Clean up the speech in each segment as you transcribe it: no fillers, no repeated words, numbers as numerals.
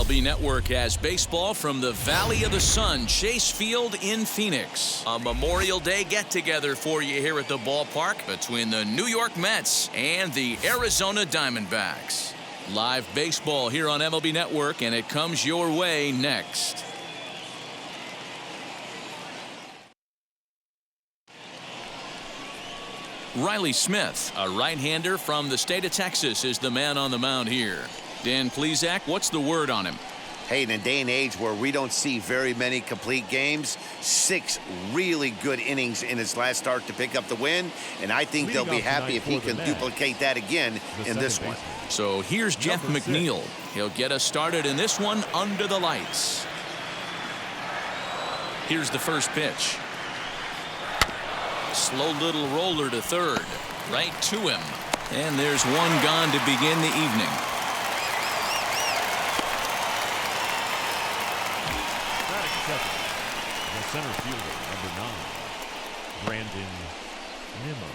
MLB Network has baseball from the Valley of the Sun, Chase Field in Phoenix. A Memorial Day get-together for you here at the ballpark between the New York Mets and the Arizona Diamondbacks. Live baseball here on MLB Network, and it comes your way next. Riley Smith, a right-hander from the state of Texas, is the man on the mound here. Dan Plesac, what's the word on him? Hey, in a day and age where we don't see very many complete games, 6 really good innings in his last start to pick up the win, and I think they'll be happy if he can duplicate that again in this one. So here's Jeff Mcneil. He'll get us started in this one under the lights. Here's the first pitch. Slow little roller to third, right to him. And there's one gone to begin the evening. The center fielder, number 9, Brandon Nimmo.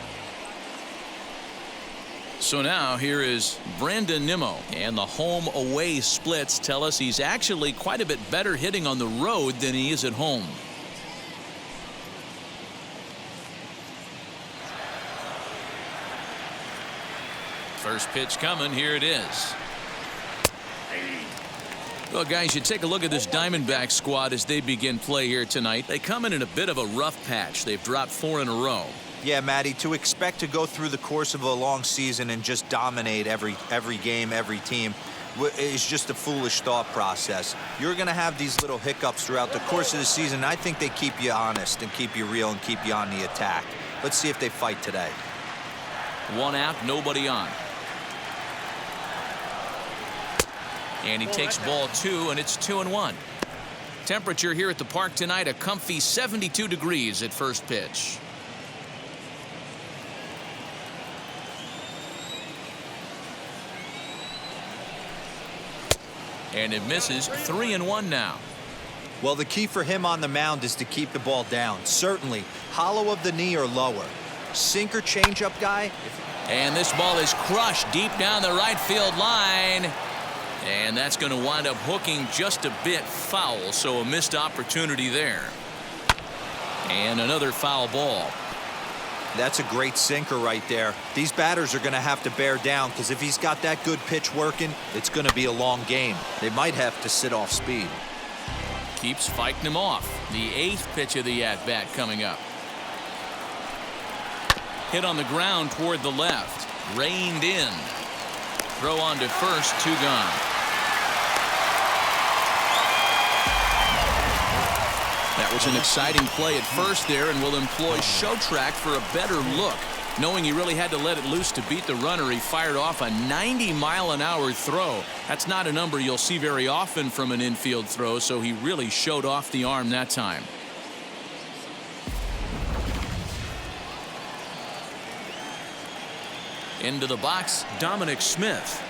So now here is Brandon Nimmo, and the home-away splits tell us he's actually quite a bit better hitting on the road than he is at home. First pitch coming. Here it is. Well, guys, you take a look at this Diamondback squad as they begin play here tonight. They come in a bit of a rough patch. They've dropped 4 in a row. Yeah, Matty, to expect to go through the course of a long season and just dominate every game, every team, is just a foolish thought process. You're going to have these little hiccups throughout the course of the season. I think they keep you honest and keep you real and keep you on the attack. Let's see if they fight today. 1 out, nobody on. And he takes ball 2, and it's 2-1. Temperature here at the park tonight, a comfy 72 degrees at first pitch. And it misses. 3-1 now. Well, the key for him on the mound is to keep the ball down. Certainly, hollow of the knee or lower. Sinker changeup guy. And this ball is crushed deep down the right field line. And that's going to wind up hooking just a bit foul, so a missed opportunity there. And another foul ball. That's a great sinker right there. These batters are going to have to bear down, because if he's got that good pitch working, it's going to be a long game. They might have to sit off speed. Keeps fighting him off. The 8th pitch of the at-bat coming up. Hit on the ground toward the left. Reined in. Throw on to first, 2 gone. That was an exciting play at first there, and will employ show track for a better look. Knowing he really had to let it loose to beat the runner, he fired off a 90-mile-an-hour throw. That's not a number you'll see very often from an infield throw, so he really showed off the arm that time. Into the box, Dominic Smith.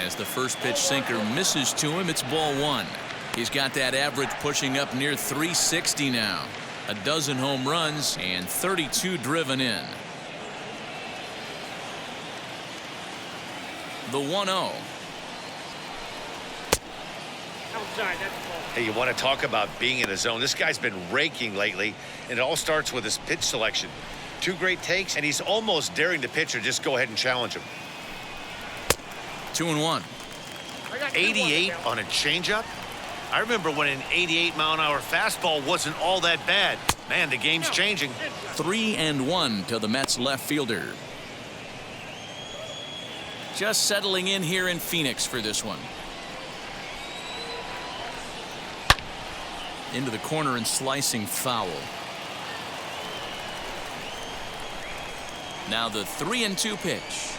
As the first pitch sinker misses to him, it's ball 1. He's got that average pushing up near 360 now. A dozen home runs and 32 driven in. The 1-0. Hey, you want to talk about being in a zone? This guy's been raking lately, and it all starts with his pitch selection. 2 great takes, and he's almost daring the pitcher just go ahead and challenge him. 2-1. 88 on a changeup? I remember when an 88-mile-an-hour fastball wasn't all that bad. Man, the game's changing. 3-1 to the Mets left fielder. Just settling in here in Phoenix for this one. Into the corner and slicing foul. Now the 3-2 pitch.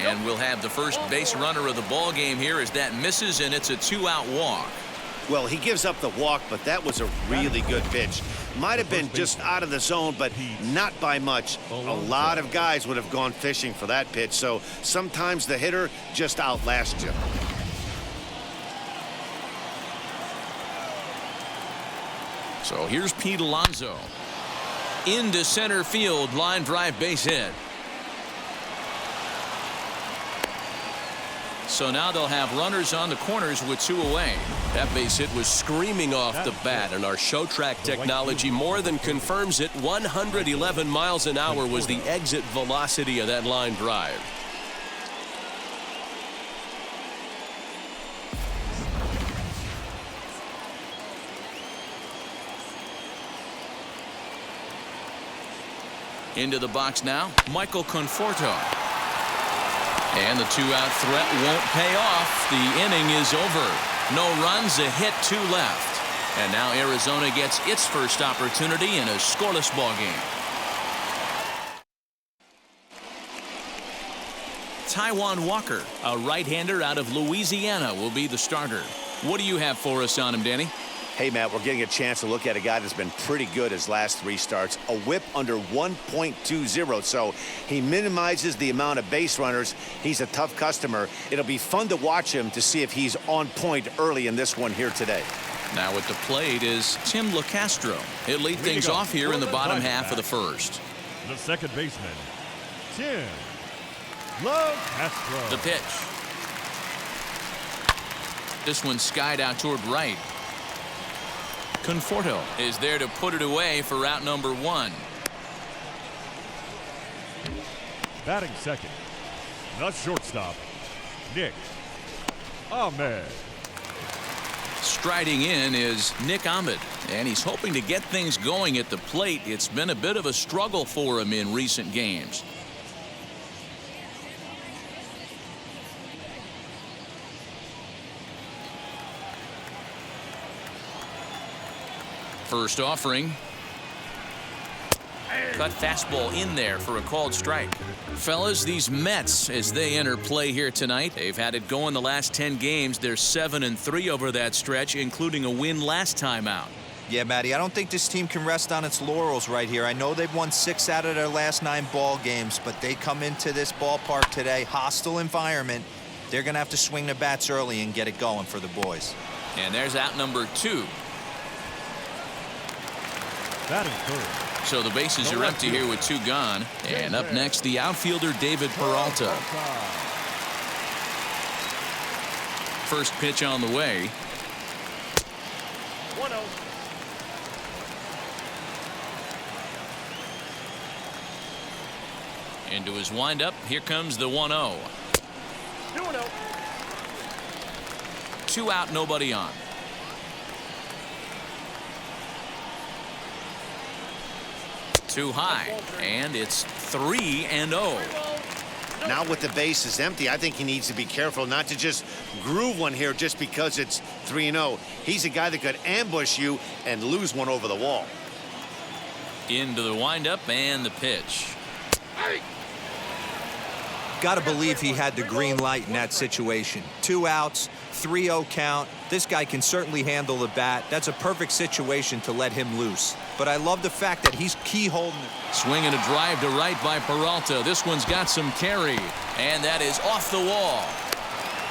And we'll have the first base runner of the ball game here as that misses, and it's a 2-out walk. Well, he gives up the walk, but that was a really good pitch. Might have been just out of the zone, but not by much. A lot of guys would have gone fishing for that pitch, so sometimes the hitter just outlasts you. So here's Pete Alonso. Into center field, line drive, base hit. So now they'll have runners on the corners with 2 away. That base hit was screaming off the bat, and our show track technology more than confirms it. 111 miles an hour was the exit velocity of that line drive. Into the box now, Michael Conforto. And the 2-out threat won't pay off. The inning is over. No runs, a hit, 2 left. And now Arizona gets its first opportunity in a scoreless ball game. Taijuan Walker, a right-hander out of Louisiana, will be the starter. What do you have for us on him, Danny? Hey, Matt, we're getting a chance to look at a guy that's been pretty good his last 3 starts. A whip under 1.20, so he minimizes the amount of base runners. He's a tough customer. It'll be fun to watch him to see if he's on point early in this one here today. Now at the plate is Tim LeCastro. He'll lead things off here in the bottom half of the first. The second baseman, Tim LeCastro. The pitch. This one skied out toward right. Conforto is there to put it away for out number 1. Batting second, the shortstop, Nick Ahmed. Striding in is Nick Ahmed, and he's hoping to get things going at the plate. It's been a bit of a struggle for him in recent games. First offering. Cut fastball in there for a called strike. Fellas, these Mets, as they enter play here tonight, they've had it going the last 10 games. They're 7-3 over that stretch, including a win last time out. Yeah, Matty, I don't think this team can rest on its laurels right here. I know they've won 6 out of their last 9 ball games, but they come into this ballpark today, hostile environment. They're going to have to swing the bats early and get it going for the boys. And there's out number 2. Batting third. So the bases are empty here with 2 gone. And up next, the outfielder David Peralta. First pitch on the way. 1-0. Into his windup. Here comes the 1-0. 2-0. 2 out, nobody on. Too high, and it's 3-0. Now with the bases empty, I think he needs to be careful not to just groove one here just because it's 3-0. He's a guy that could ambush you and lose one over the wall. Into the windup and the pitch. Got to believe he had the green light in that situation. 2 outs, 3-0 count. This guy can certainly handle the bat. That's a perfect situation to let him loose. But I love the fact that he's key holding it. Swinging a drive to right by Peralta. This one's got some carry, and that is off the wall.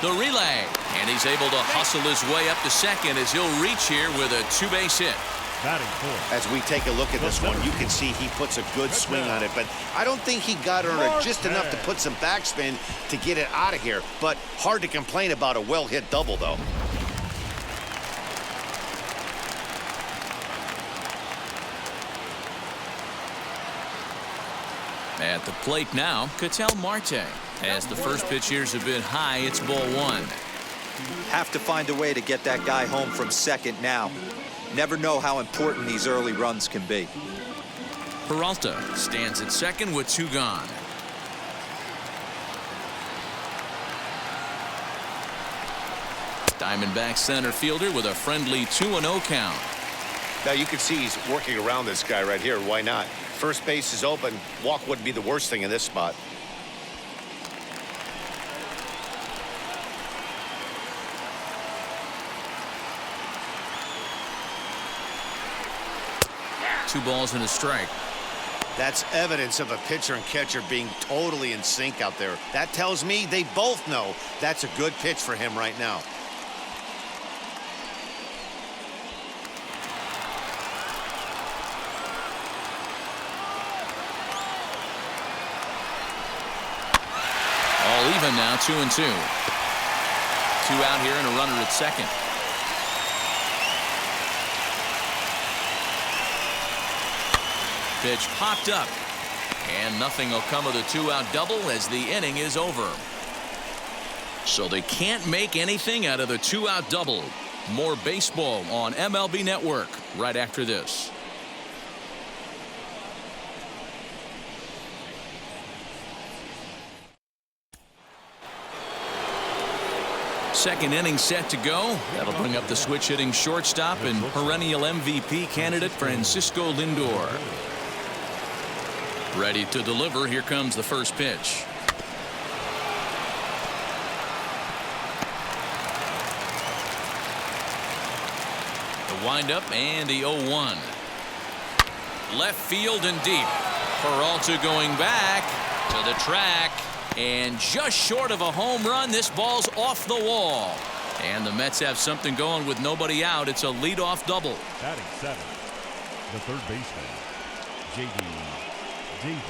The relay, and he's able to hustle his way up to second as he'll reach here with a 2-base hit. Batting fourth. As we take a look at this one, you can see he puts a good swing on it, but I don't think he got on it just enough to put some backspin to get it out of here. But hard to complain about a well-hit double, though. At the plate now, Ketel Marte. As the first pitch here's a bit high, it's ball 1. Have to find a way to get that guy home from second now. Never know how important these early runs can be. Peralta stands at second with 2 gone. Diamondbacks center fielder with a friendly 2-0 count. Now you can see he's working around this guy right here. Why not? First base is open. Walk wouldn't be the worst thing in this spot. Two balls and a strike. That's evidence of a pitcher and catcher being totally in sync out there. That tells me they both know that's a good pitch for him right now. even now, 2-2. 2 out here and a runner at second. Pitch popped up, and nothing will come of the 2-out double as the inning is over. So they can't make anything out of the 2-out double. More baseball on MLB Network right after this. Second inning set to go. That'll bring up the switch hitting shortstop and perennial MVP candidate Francisco Lindor. Ready to deliver. Here comes the first pitch. The windup and the 0-1. Left field and deep. Peralta going back to the track. And just short of a home run, this ball's off the wall. And the Mets have something going with nobody out. It's a leadoff double. Batting 7, the third baseman, J.D. Davis.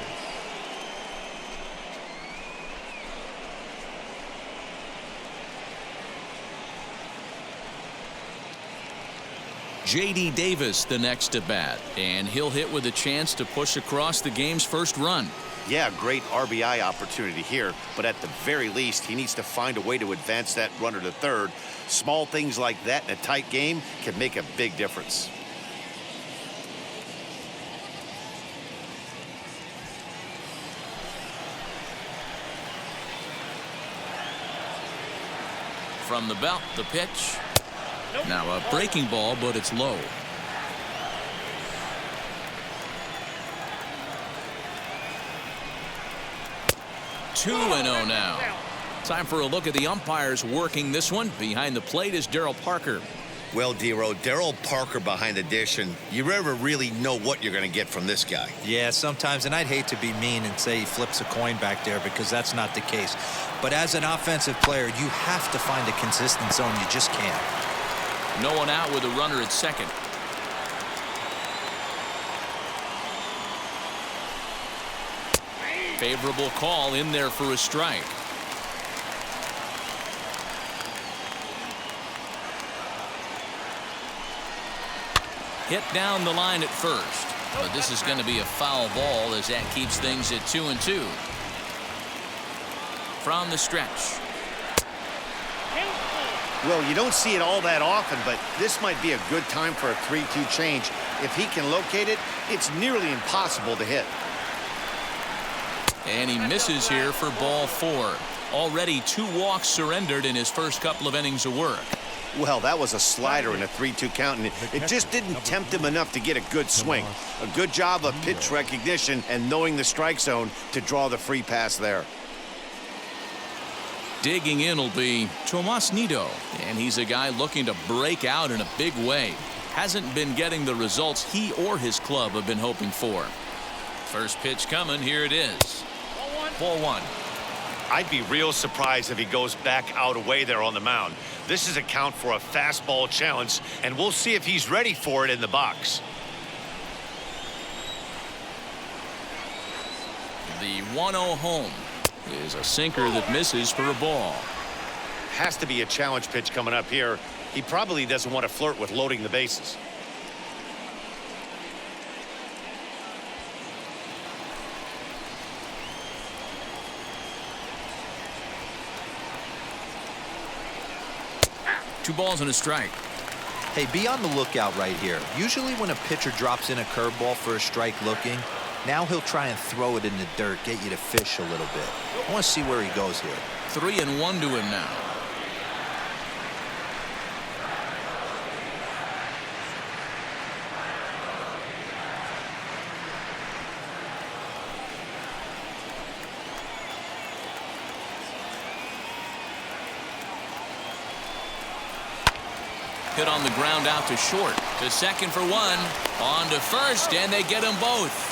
J.D. Davis the next at bat, and he'll hit with a chance to push across the game's first run. Yeah, great RBI opportunity here, but at the very least, he needs to find a way to advance that runner to third. Small things like that in a tight game can make a big difference. From the belt, the pitch. Now a breaking ball, but it's low. Two and 0 now. Time for a look at the umpires working this one. Behind the plate is Darryl Parker. Well, D-Row, Darryl Parker behind the dish, and you never really know what you're going to get from this guy. Yeah, sometimes, and I'd hate to be mean and say he flips a coin back there because that's not the case. But as an offensive player, you have to find a consistent zone. You just can't. No one out with a runner at second. Favorable call in there for a strike. Hit down the line at first, but this is going to be a foul ball as that keeps things at 2-2. From the stretch. Well, you don't see it all that often, but this might be a good time for a 3-2 change. If he can locate it, it's nearly impossible to hit. And he misses here for ball 4. Already 2 walks surrendered in his first couple of innings of work. Well, that was a slider in a 3-2 count, and it just didn't tempt him enough to get a good swing. A good job of pitch recognition and knowing the strike zone to draw the free pass there. Digging in will be Tomas Nido, and he's a guy looking to break out in a big way. Hasn't been getting the results he or his club have been hoping for. First pitch coming. Here it is. Ball 1. I'd be real surprised if he goes back out away there on the mound. This is a count for a fastball challenge, and we'll see if he's ready for it in the box. The 1-0 home is a sinker that misses for a ball. Has to be a challenge pitch coming up here. He probably doesn't want to flirt with loading the bases. Two balls and a strike. Hey, be on the lookout right here. Usually when a pitcher drops in a curveball for a strike looking, now he'll try and throw it in the dirt, get you to fish a little bit. I want to see where he goes here. 3-1 to him now. Hit on the ground out to short. To second for 1. On to first, and they get them both.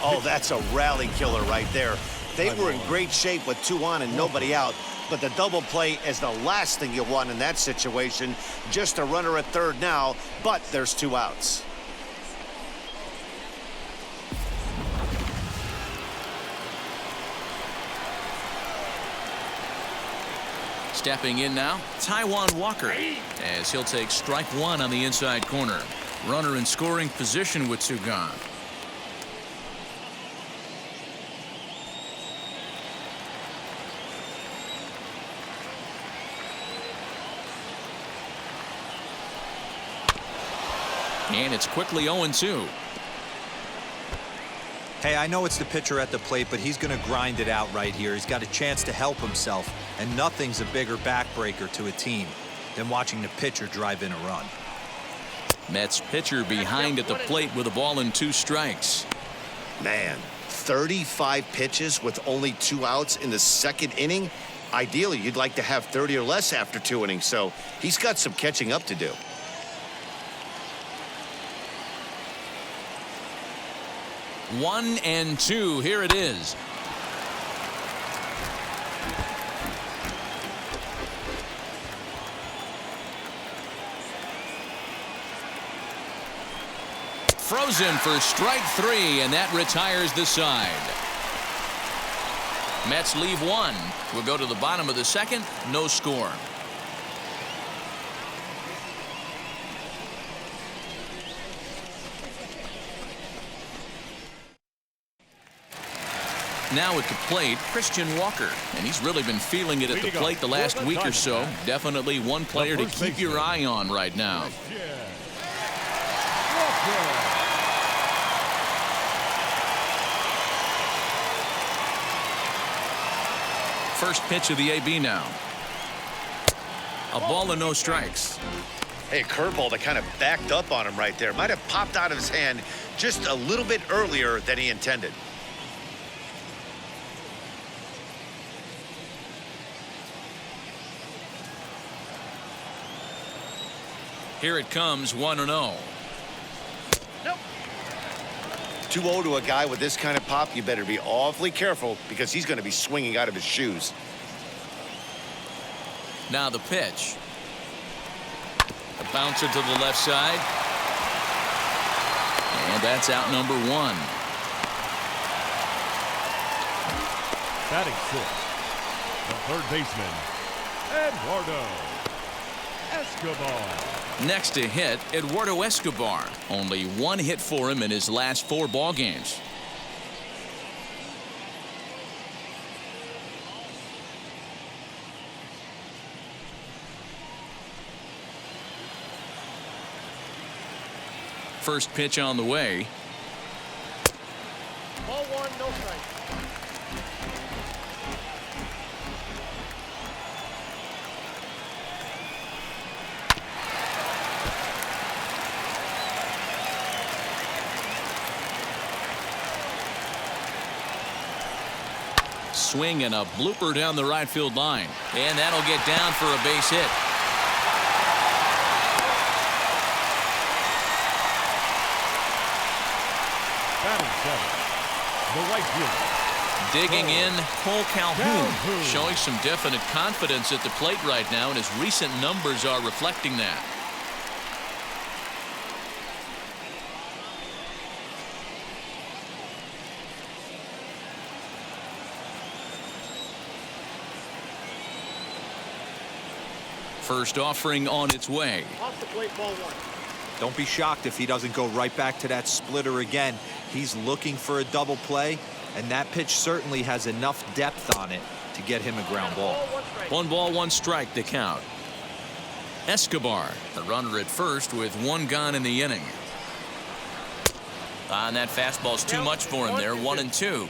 Oh, that's a rally killer right there. They were in great shape with 2 on and nobody out, but the double play is the last thing you want in that situation. Just a runner at third now, but there's 2 outs. Stepping in now, Taijuan Walker, as he'll take strike one on the inside corner. Runner in scoring position with two gone. And it's quickly 0-2. Hey, I know it's the pitcher at the plate, but he's going to grind it out right here. He's got a chance to help himself, and nothing's a bigger backbreaker to a team than watching the pitcher drive in a run. Mets pitcher behind at the plate with a ball and 2 strikes. Man, 35 pitches with only 2 outs in the second inning. Ideally, you'd like to have 30 or less after 2 innings, so he's got some catching up to do. One and two. Here it is. Frozen for strike 3, and that retires the side. Mets leave 1. We'll go to the bottom of the second. No score. Now at the plate, Christian Walker, and he's really been feeling it at the plate the last week or so. Definitely one player to keep your eye on right now. First pitch of the AB now. A ball and no strikes. Hey, a curveball that kind of backed up on him right there. Might have popped out of his hand just a little bit earlier than he intended. Here it comes, 1-0. Nope. 2-0 to a guy with this kind of pop. You better be awfully careful because he's going to be swinging out of his shoes. Now the pitch. A bouncer to the left side. And that's out number 1. Batting 6, the third baseman, Eduardo Escobar. Next to hit, Eduardo Escobar. Only 1 hit for him in his last 4 ball games. First pitch on the way. Ball 1, no strike. Swing and a blooper down the right field line. And that'll get down for a base hit. Batting 7, the right fielder. Digging in, Cole Calhoun, showing some definite confidence at the plate right now, and his recent numbers are reflecting that. First offering on its way. Off the plate, ball 1. Don't be shocked if he doesn't go right back to that splitter again. He's looking for a double play, and that pitch certainly has enough depth on it to get him a ground ball. 1 ball, 1 strike, the count. Escobar, the runner at first with 1 gone in the inning. And that fastball's too much for him there, 1-2.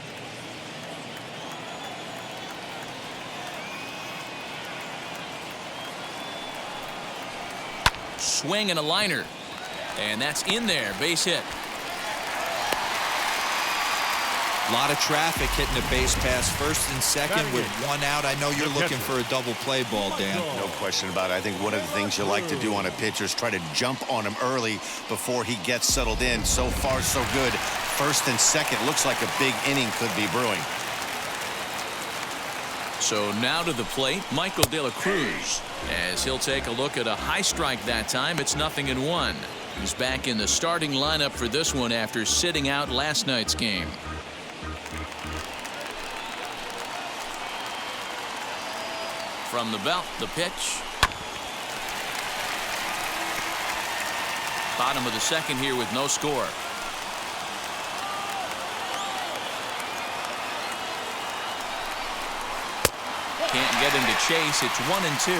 Swing and a liner. And that's in there, base hit. A lot of traffic hitting the base pass first and second with 1 out. I know you're looking for a double play ball, Dan. No question about it. I think one of the things you like to do on a pitcher is try to jump on him early before he gets settled in. So far, so good. First and second looks like a big inning could be brewing. So now to the plate, Michael De La Cruz, as he'll take a look at a high strike that time. It's 0-1. He's back in the starting lineup for this one after sitting out last night's game. From the belt, the pitch. Bottom of the second here with no score. Can't get him to chase. It's 1-2.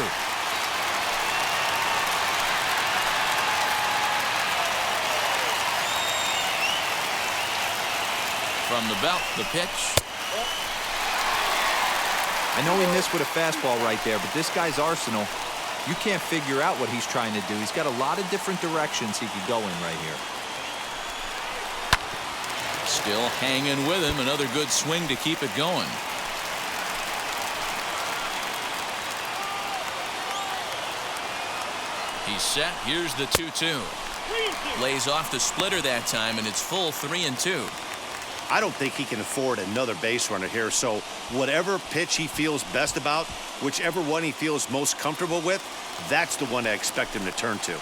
From the belt, the pitch. I know he missed with a fastball right there, but this guy's arsenal, you can't figure out what he's trying to do. He's got a lot of different directions he could go in right here. Still hanging with him. Another good swing to keep it going. He's set. Here's the 2-2. Lays off the splitter that time, and it's full 3-2. I don't think he can afford another base runner here, so whatever pitch he feels best about, whichever one he feels most comfortable with, that's the one I expect him to turn to.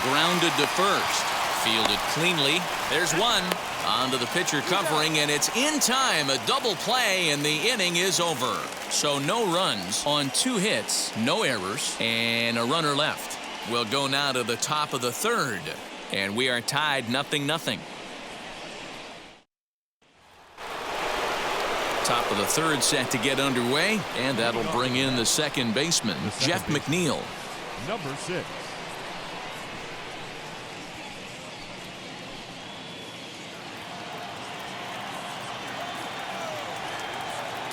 Grounded to first. Fielded cleanly. There's one. Onto the pitcher covering, and it's in time. A double play, and the inning is over. So no runs on 2 hits, no errors, and a runner left. We'll go now to the top of the third, and we are tied 0-0. Top of the third set to get underway, and that'll bring in the second baseman, Jeff Mcneil. Number 6.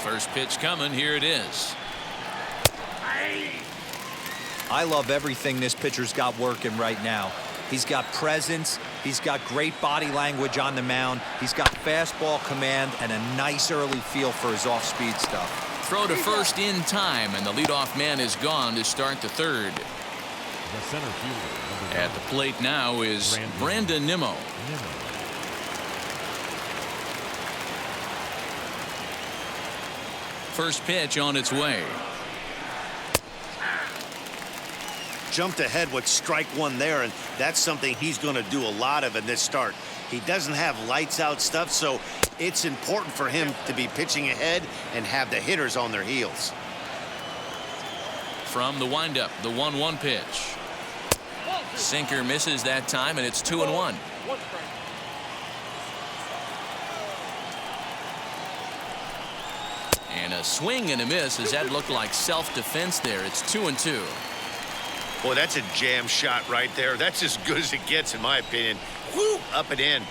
First pitch coming. Here it is. I love everything this pitcher's got working right now. He's got presence. He's got great body language on the mound. He's got fastball command and a nice early feel for his off-speed stuff. Throw to first in time, and the leadoff man is gone to start the third. The center fielder. At the plate now is Brandon Nimmo. First pitch on its way. Jumped ahead with strike one there, and that's something he's going to do a lot of in this start. He doesn't have lights out stuff, so it's important for him to be pitching ahead and have the hitters on their heels. From the windup, the 1-1 pitch. Sinker misses that time, and it's 2-1. And a swing and a miss. Does that look like self-defense there? It's 2-2. Boy, that's a jam shot right there. That's as good as it gets, in my opinion. Woo, up and in.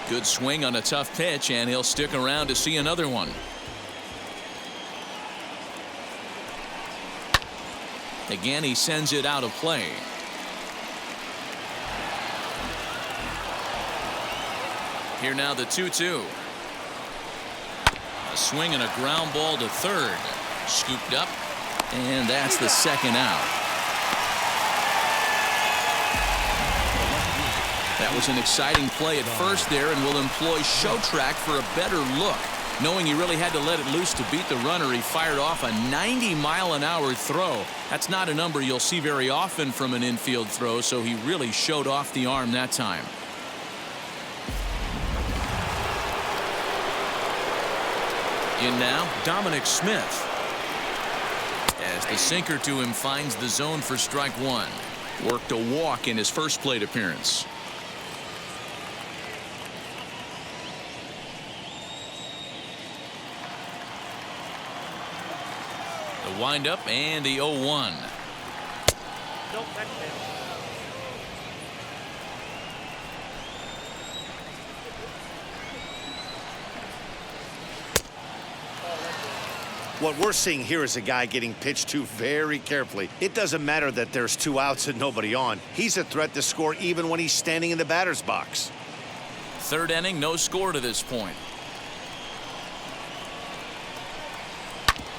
Good swing on a tough pitch, and he'll stick around to see another one. Again, he sends it out of play. Here now the 2-2. A swing and a ground ball to third. Scooped up, and that's the second out. That was an exciting play at first there, and will employ show track for a better look. Knowing he really had to let it loose to beat the runner, he fired off a 90-mile-an-hour throw. That's not a number you'll see very often from an infield throw, so he really showed off the arm that time. In now, Dominic Smith. As the sinker to him finds the zone for strike one. Worked a walk in his first plate appearance. The windup and the 0-1. Nope, that's it. What we're seeing here is a guy getting pitched to very carefully. It doesn't matter that there's 2 outs and nobody on. He's a threat to score even when he's standing in the batter's box. Third inning, no score to this point.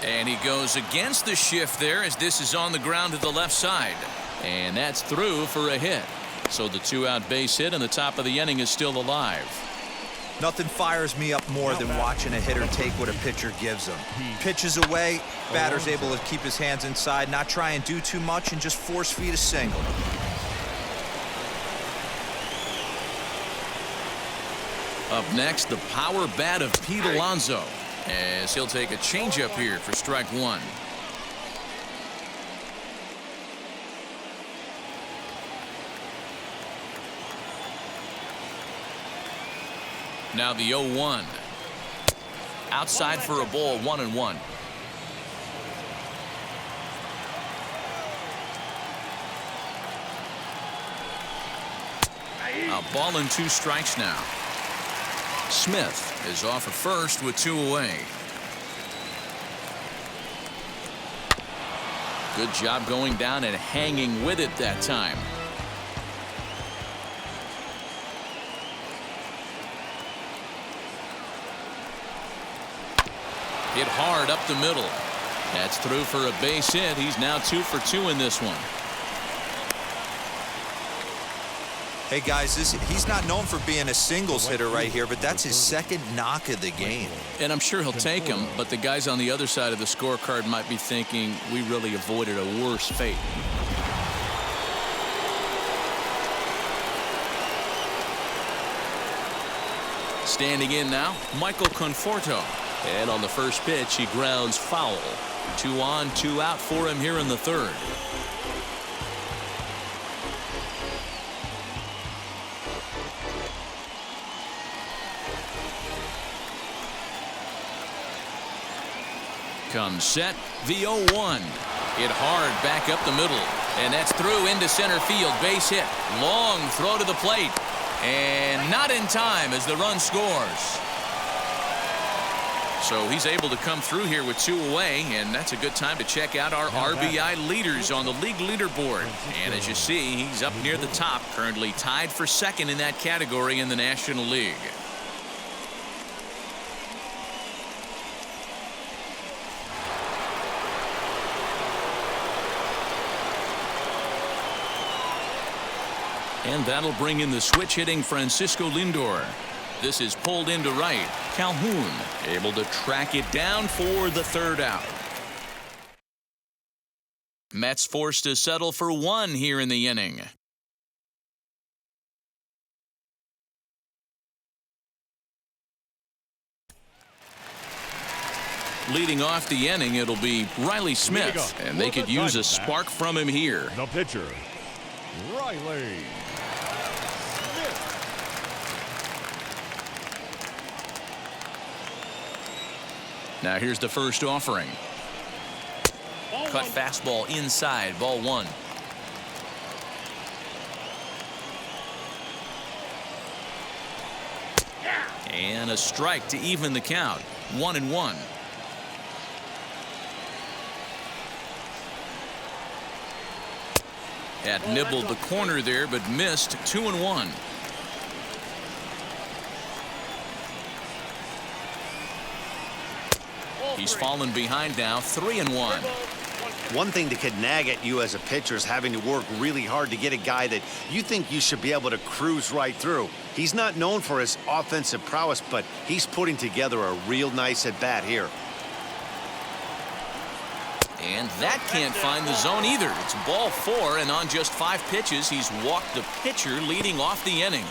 And he goes against the shift there as this is on the ground to the left side. And that's through for a hit. So the 2-out base hit and the top of the inning is still alive. Nothing fires me up more than watching a hitter take what a pitcher gives him. Pitches away, batter's able to keep his hands inside, not try and do too much, and just force feed a single. Up next, the power bat of Pete Alonso, as he'll take a changeup here for strike one. Now the 0-1. Outside for a ball, 1-1. A ball and 2 strikes now. Smith is off at first with 2 away. Good job going down and hanging with it that time. Hit hard up the middle. That's through for a base hit. He's now 2 for 2 in this one. Hey guys, he's not known for being a singles hitter right here, but that's his second knock of the game. And I'm sure he'll take him, but the guys on the other side of the scorecard might be thinking we really avoided a worse fate. Standing in now, Michael Conforto. And on the first pitch, he grounds foul. 2 on, 2 out for him here in the third. Comes set, the 0-1. Hit hard back up the middle, and that's through into center field. Base hit. Long throw to the plate, and not in time as the run scores. So he's able to come through here with 2 away, and that's a good time to check out our RBI leaders on the league leaderboard. And as you see, he's up near the top, currently tied for second in that category in the National League. And that'll bring in the switch-hitting Francisco Lindor. This is pulled into right. Calhoun able to track it down for the third out. Mets forced to settle for 1 here in the inning. Leading off the inning, it'll be Riley Smith, and they could use a spark from him here. The pitcher, Riley. Now here's the first offering. Cut fastball inside, ball 1. And a strike to even the count. 1-1. That nibbled the corner there, but missed. 2-1. He's fallen behind now, 3-1. One thing that could nag at you as a pitcher is having to work really hard to get a guy that you think you should be able to cruise right through. He's not known for his offensive prowess, but he's putting together a real nice at-bat here. And that can't find the zone either. It's ball 4, and on just 5 pitches, he's walked the pitcher leading off the inning.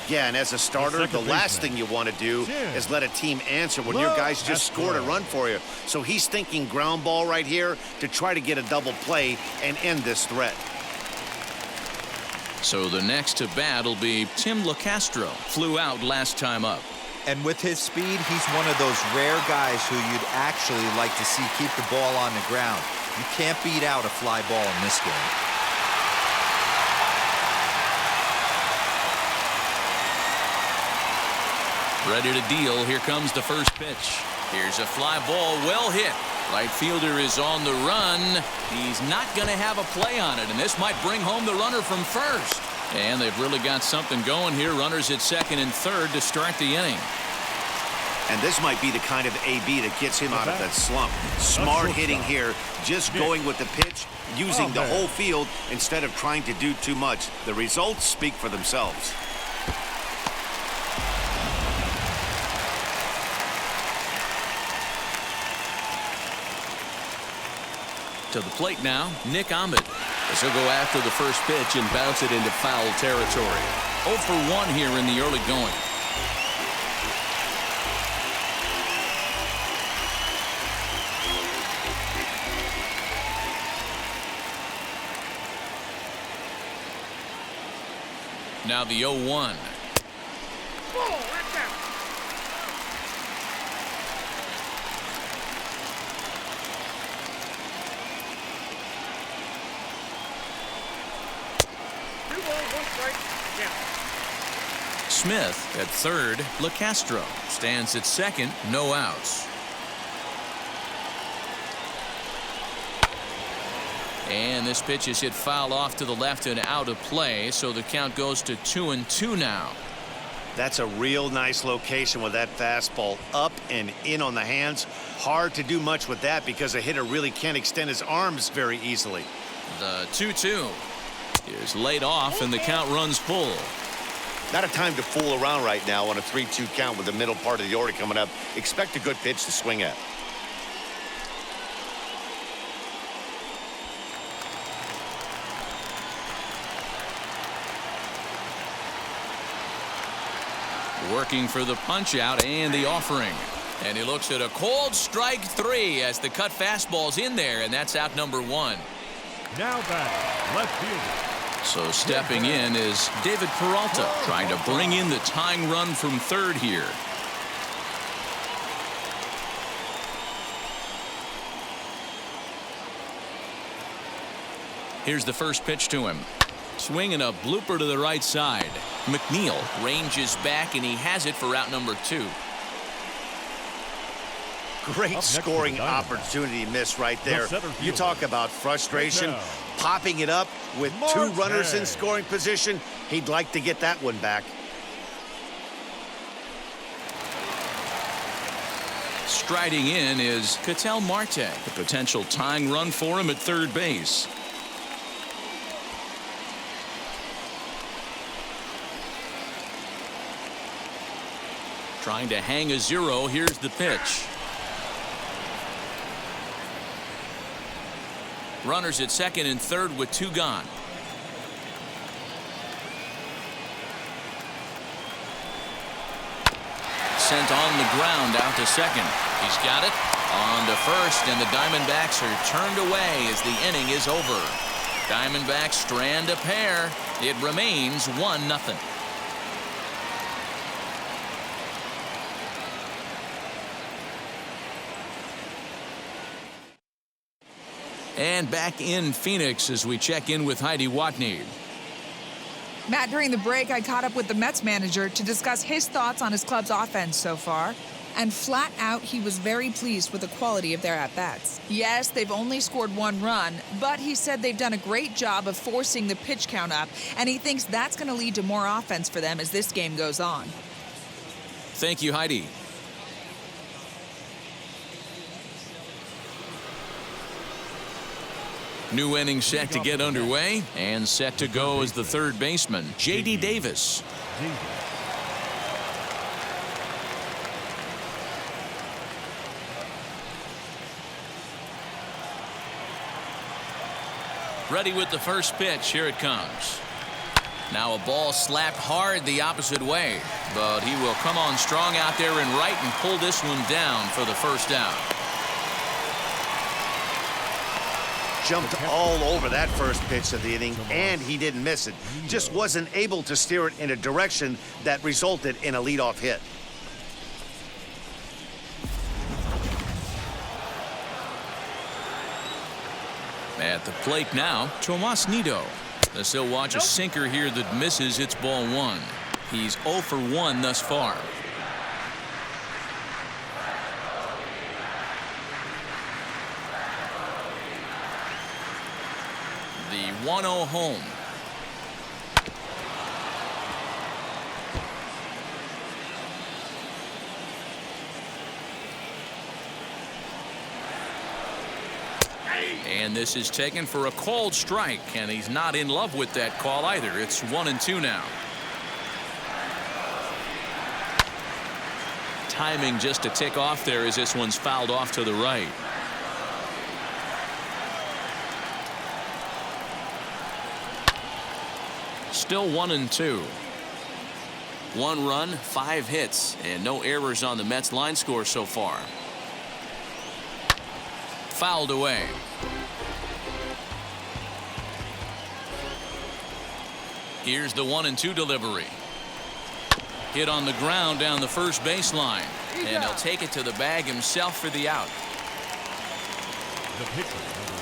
Yeah, and as a starter, the last thing you want to do is let a team answer when your guys just scored a run for you. So he's thinking ground ball right here to try to get a double play and end this threat. So the next to bat will be Tim LaCastro. Flew out last time up. And with his speed, he's one of those rare guys who you'd actually like to see keep the ball on the ground. You can't beat out a fly ball in this game. Ready to deal. Here comes the first pitch. Here's a fly ball, well hit. Right fielder is on the run. He's not going to have a play on it, and this might bring home the runner from first. And they've really got something going here. Runners at second and third to start the inning. And this might be the kind of AB that gets him out of that slump. Smart hitting here, just going with the pitch, using the whole field instead of trying to do too much. The results speak for themselves. To the plate now, Nick Ahmed, as he'll go after the first pitch and bounce it into foul territory. 0 for 1 here in the early going. Now the 0-1. Ball, that's out. Two balls, one strike. Yeah. Smith at third. LeCastro stands at second. No outs. And this pitch is hit foul off to the left and out of play, so the count goes to 2-2 now. That's a real nice location with that fastball up and in on the hands. Hard to do much with that because a hitter really can't extend his arms very easily. The 2-2 is laid off and the count runs full. Not a time to fool around right now on a 3-2 count with the middle part of the order coming up. Expect a good pitch to swing at. Working for the punch out and the offering. And he looks at a cold strike 3 as the cut fastball's in there, and that's out number 1. Now batting, left fielder. So stepping in is David Peralta, trying to bring in the tying run from third here. Here's the first pitch to him. Swinging a blooper to the right side. Mcneil ranges back, and he has it for out number 2. Great scoring opportunity miss right there. You talk about frustration. Popping it up with 2 runners in scoring position. He'd like to get that one back. Striding in is Ketel Marte, a potential tying run for him at third base. Trying to hang a 0. Here's the pitch. Runners at second and third with 2 gone. Sent on the ground out to second. He's got it on to first, and the Diamondbacks are turned away as the inning is over. Diamondbacks strand a pair. It remains 1-0. And back in Phoenix as we check in with Heidi Watney. Matt, during the break, I caught up with the Mets manager to discuss his thoughts on his club's offense so far. And flat out, he was very pleased with the quality of their at-bats. Yes, they've only scored 1 run, but he said they've done a great job of forcing the pitch count up, and he thinks that's going to lead to more offense for them as this game goes on. Thank you, Heidi. New inning set to get underway, and set to go as the third baseman, J.D. Davis. Ready with the first pitch. Here it comes. Now a ball slapped hard the opposite way, but he will come on strong out there in right and pull this one down for the first out. Jumped all over that first pitch of the inning, and he didn't miss it. Just wasn't able to steer it in a direction that resulted in a leadoff hit. At the plate now, Tomas Nido. As he'll watch a sinker here that misses. It's ball 1. He's 0 for 1 thus far. The 1-0 home. And this is taken for a called strike, and he's not in love with that call either. It's 1-2 now. Timing just to tick off there as this one's fouled off to the right. Still 1-2. 1 run, 5 hits, and no errors on the Mets line score so far. Fouled away. Here's the 1-2 delivery. Hit on the ground down the first baseline. And he'll take it to the bag himself for the out.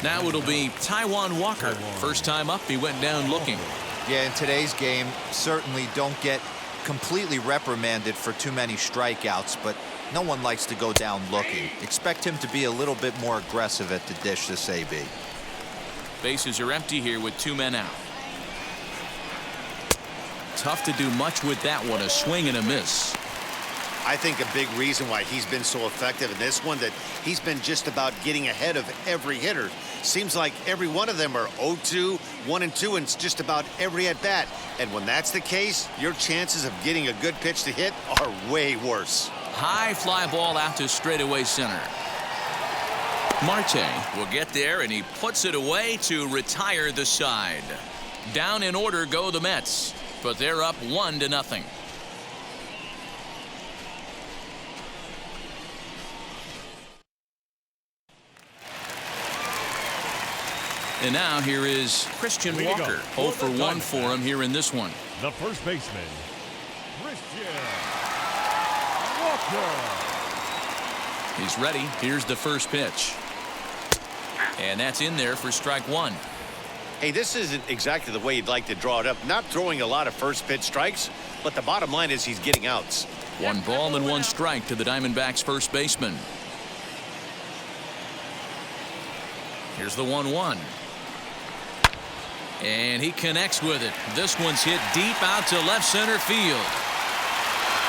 Now it'll be Taijuan Walker. First time up, he went down looking. Yeah, in today's game, certainly don't get completely reprimanded for too many strikeouts, but no one likes to go down looking. Expect him to be a little bit more aggressive at the dish this AB. Bases are empty here with 2 men out. Tough to do much with that one. A swing and a miss. I think a big reason why he's been so effective in this one, that he's been just about getting ahead of every hitter. Seems like every one of them are 0-2, 1-2, and it's just about every at bat. And when that's the case, your chances of getting a good pitch to hit are way worse. High fly ball out to straightaway center. Marte will get there, and he puts it away to retire the side. Down in order go the Mets, but they're up 1-0. And now here is Christian Walker. 0 for 1 for him here in this one. The first baseman, Christian Walker. He's ready. Here's the first pitch. And that's in there for strike 1. Hey, this isn't exactly the way you'd like to draw it up. Not throwing a lot of first pitch strikes, but the bottom line is he's getting outs. 1 ball and 1 strike to the Diamondbacks first baseman. Here's the 1-1. And he connects with it. This one's hit deep out to left center field.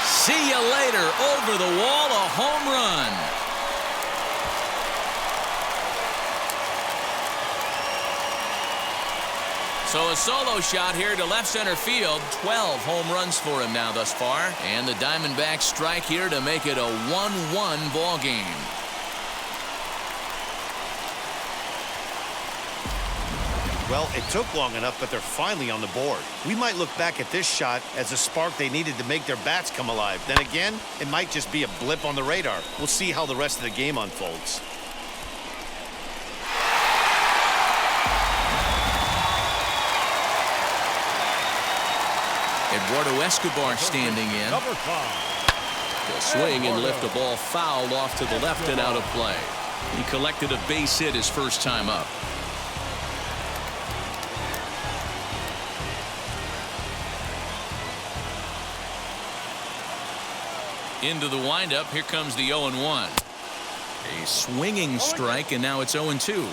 See you later. Over the wall, a home run. So a solo shot here to left center field. 12 home runs for him now thus far. And the Diamondbacks strike here to make it a 1-1 ball game. Well, it took long enough, but they're finally on the board. We might look back at this shot as a spark they needed to make their bats come alive. Then again, it might just be a blip on the radar. We'll see how the rest of the game unfolds. Eduardo Escobar standing in. Number 5. The swing and lift the ball fouled off to the left and out of play. He collected a base hit his first time up. Into the windup. Here comes the 0-1. A swinging strike, and now it's 0-2.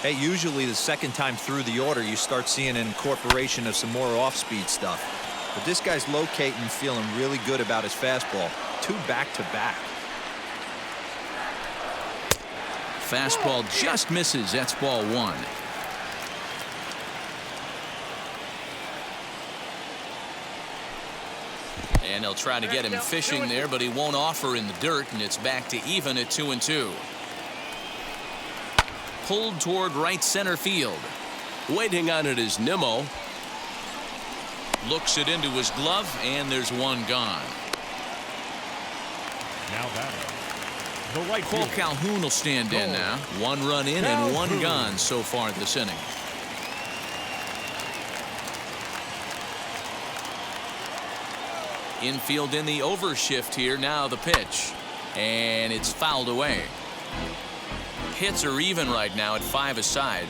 Hey, usually the second time through the order, you start seeing an incorporation of some more off-speed stuff. But this guy's locating, feeling really good about his fastball. 2 back-to-back. Fastball just misses. That's ball 1. And they'll try to get him fishing there, but he won't offer in the dirt, and it's back to even at 2-2. Pulled toward right center field. Waiting on it is Nimmo. Looks it into his glove, and there's 1 gone. Now batting, the right Cole fielder, Calhoun will stand in now. 1 run in and 1 gone so far this inning. Infield in the overshift here. Now the pitch. And it's fouled away. Hits are even right now at 5 aside.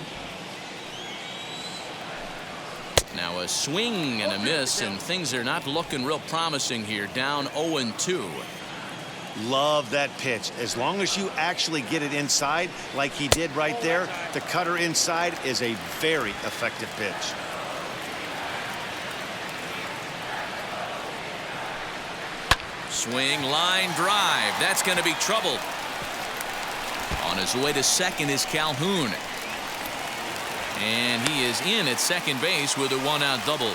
Now a swing and a miss, and things are not looking real promising here. Down 0-2. Love that pitch. As long as you actually get it inside like he did right there, the cutter inside is a very effective pitch. Swing, line drive. That's going to be trouble. On his way to second is Calhoun. And he is in at second base with a 1-out double.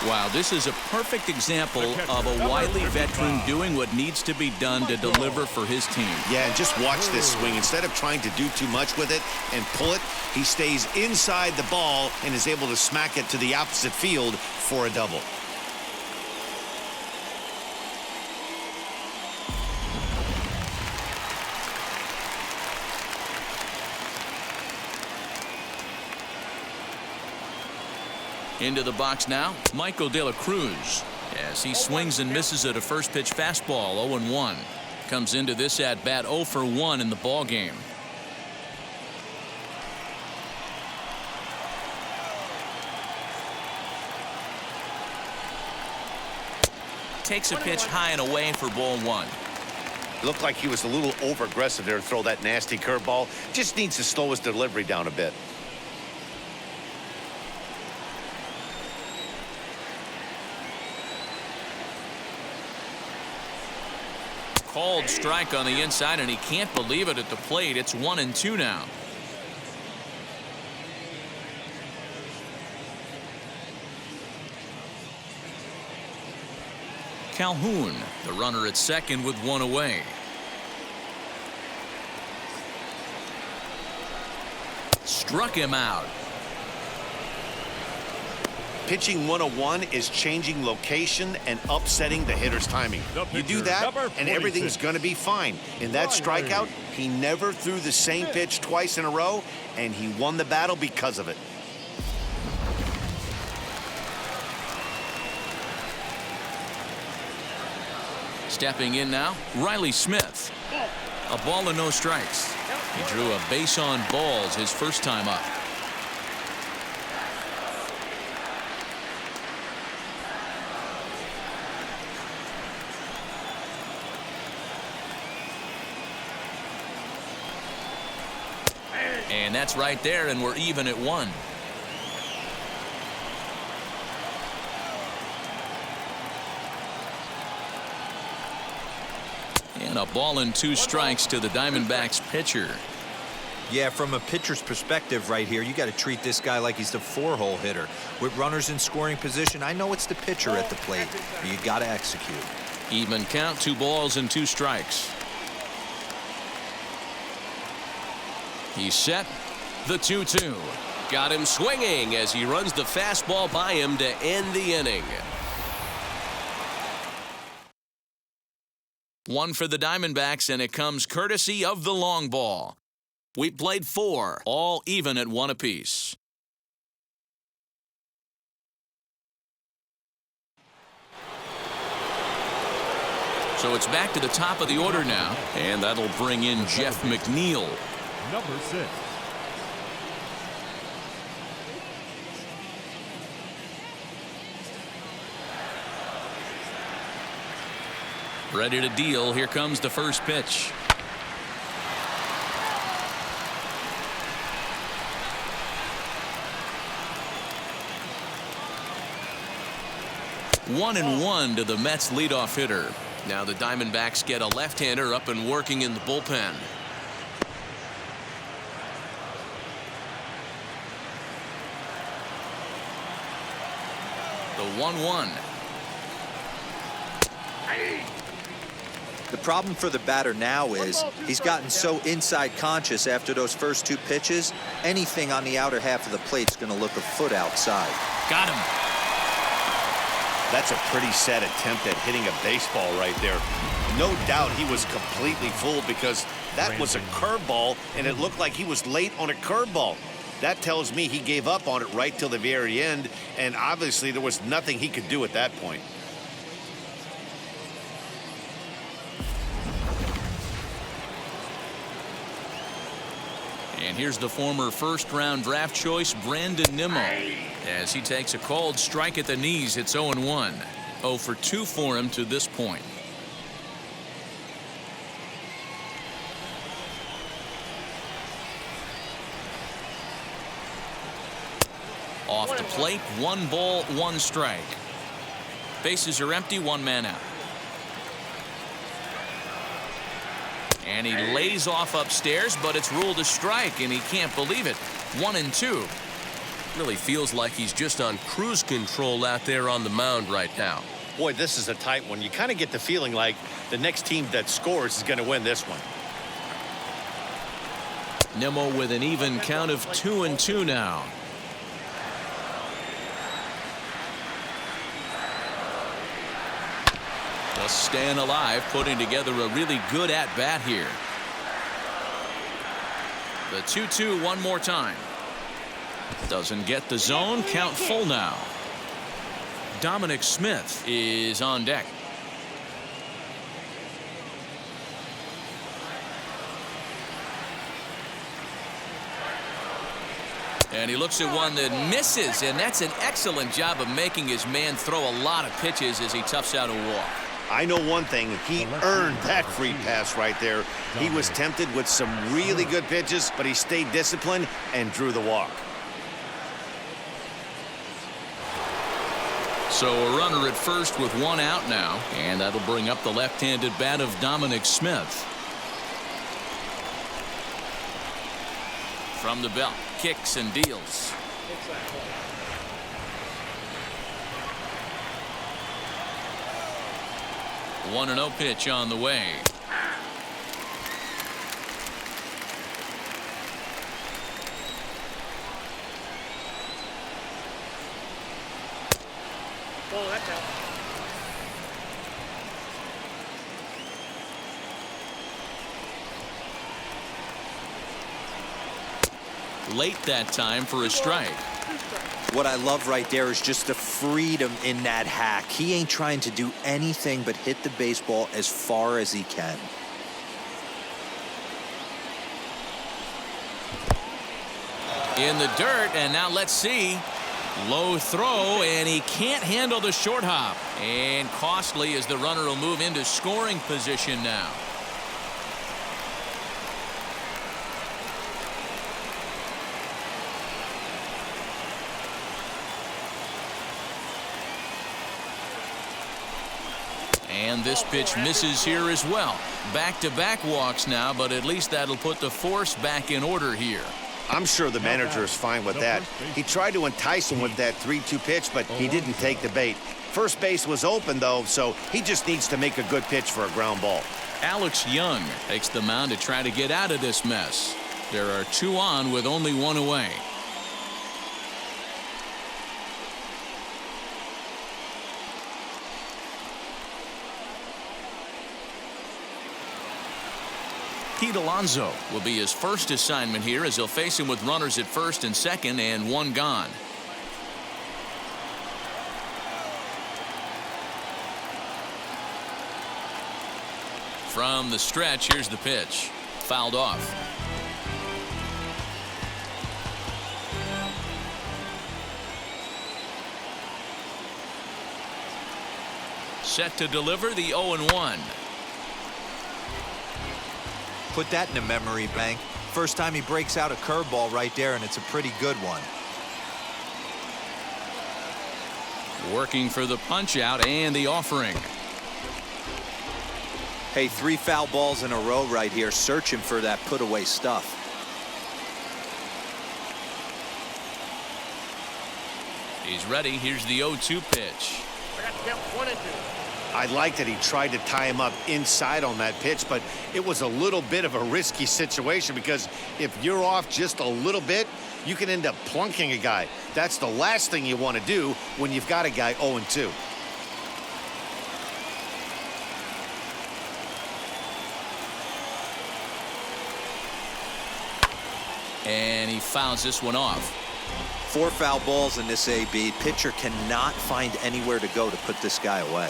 Wow, this is a perfect example of a wily veteran doing what needs to be done to deliver for his team. Yeah, and just watch this swing. Instead of trying to do too much with it and pull it, he stays inside the ball and is able to smack it to the opposite field for a double. Into the box now, Michael De La Cruz. As he swings and misses at a first pitch fastball, 0-1. Comes into this at bat 0 for 1 in the ball game. Takes a pitch high and away for ball 1. Looked like he was a little over aggressive there to throw that nasty curveball. Just needs to slow his delivery down a bit. Called strike on the inside, and he can't believe it at the plate. It's 1-2 now. Calhoun, the runner at second with 1 away. Struck him out. Pitching 101 is changing location and upsetting the hitter's timing. You do that, and everything's going to be fine. In that strikeout, he never threw the same pitch twice in a row, and he won the battle because of it. Stepping in now, Riley Smith. A ball and no strikes. He drew a base on balls his first time up. And that's right there, and we're even at 1. And a ball and 2 strikes to the Diamondbacks pitcher. Yeah, from a pitcher's perspective right here, you got to treat this guy like he's the 4-hole hitter. With runners in scoring position, I know it's the pitcher at the plate, but you got to execute. Even count, 2 balls and 2 strikes. He's set. The 2-2. Got him swinging as he runs the fastball by him to end the inning. 1 for the Diamondbacks, and it comes courtesy of the long ball. We played 4, all even at 1 apiece. So it's back to the top of the order now, and that'll bring in Jeff McNeil. Number 6. Ready to deal. Here comes the first pitch. One and 1 to the Mets leadoff hitter. Now the Diamondbacks get a left-hander up and working in the bullpen. The 1-1. The problem for the batter now is he's gotten so inside conscious after those first 2 pitches, anything on the outer half of the plate is going to look a foot outside. Got him. That's a pretty sad attempt at hitting a baseball right there. No doubt he was completely fooled because that was a curveball, and it looked like he was late on a curveball. That tells me he gave up on it right till the very end, and obviously there was nothing he could do at that point. And here's the former first-round draft choice, Brandon Nimmo. As he takes a called strike at the knees, it's 0-1. 0 for 2 for him to this point. Off the plate, 1 ball, 1 strike. Bases are empty, 1 man out. And he lays off upstairs, but it's ruled a strike, and he can't believe it. 1-2. Really feels like he's just on cruise control out there on the mound right now. Boy, this is a tight one. You kind of get the feeling like the next team that scores is going to win this one. Nimmo with an even count of 2-2 now. Just staying alive, putting together a really good at-bat here. The 2-2 one more time. Doesn't get the zone. Count full now. Dominic Smith is on deck. And he looks at one that misses, and that's an excellent job of making his man throw a lot of pitches as he toughs out a walk. I know one thing, he earned that free pass right there. He was tempted with some really good pitches, but he stayed disciplined and drew the walk. So a runner at first with one out now, and that'll bring up the left-handed bat of Dominic Smith. From the belt, kicks and deals. 1-0 pitch on the way. Ball, that's out. Late that time for a strike. What I love right there is just the freedom in that hack. He ain't trying to do anything but hit the baseball as far as he can. In the dirt, and now let's see. Low throw, and he can't handle the short hop. And costly as the runner will move into scoring position now. And this pitch misses here as well. Back-to-back walks now, but at least that'll put the force back in order here. I'm sure the manager is fine with that. He tried to entice him with that 3-2 pitch, but he didn't take the bait. First base was open, though, so he just needs to make a good pitch for a ground ball. Alex Young takes the mound to try to get out of this mess. There are two on with only one away. Pete Alonso will be his first assignment here as he'll face him with runners at first and second and one gone. From the stretch, here's the pitch. Fouled off. Set to deliver the 0-1. Put that in the memory bank. First time he breaks out a curveball right there, and it's a pretty good one. Working for the punch out and the offering. Hey, 3 foul balls in a row right here, searching for that put away stuff. He's ready. Here's the 0-2 pitch. I got to count 1 and 2. I like that he tried to tie him up inside on that pitch, but it was a little bit of a risky situation because if you're off just a little bit, you can end up plunking a guy. That's the last thing you want to do when you've got a guy 0-2. And he fouls this one off. 4 foul balls in this AB. Pitcher cannot find anywhere to go to put this guy away.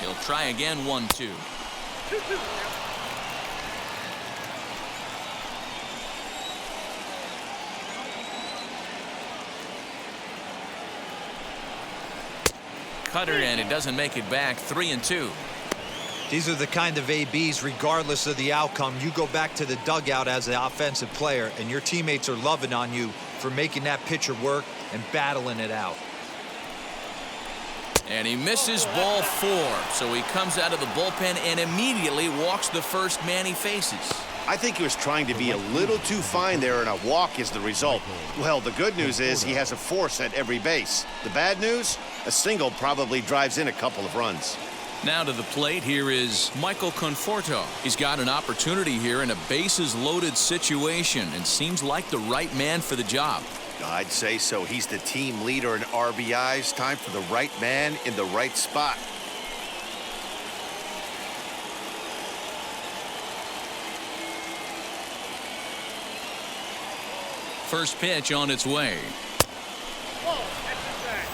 He'll try again. 1-2. 2-2. Cutter, and it doesn't make it back. 3-2. These are the kind of ABs, regardless of the outcome, you go back to the dugout as an offensive player, and your teammates are loving on you for making that pitcher work and battling it out. And he misses ball 4, so he comes out of the bullpen and immediately walks the first man he faces. I think he was trying to be a little too fine there, and a walk is the result. Well, the good news is he has a force at every base. The bad news? A single probably drives in a couple of runs. Now to the plate, here is Michael Conforto. He's got an opportunity here in a bases-loaded situation and seems like the right man for the job. I'd say so. He's the team leader in RBIs. Time for the right man in the right spot. first pitch on its way. Ball, that's inside.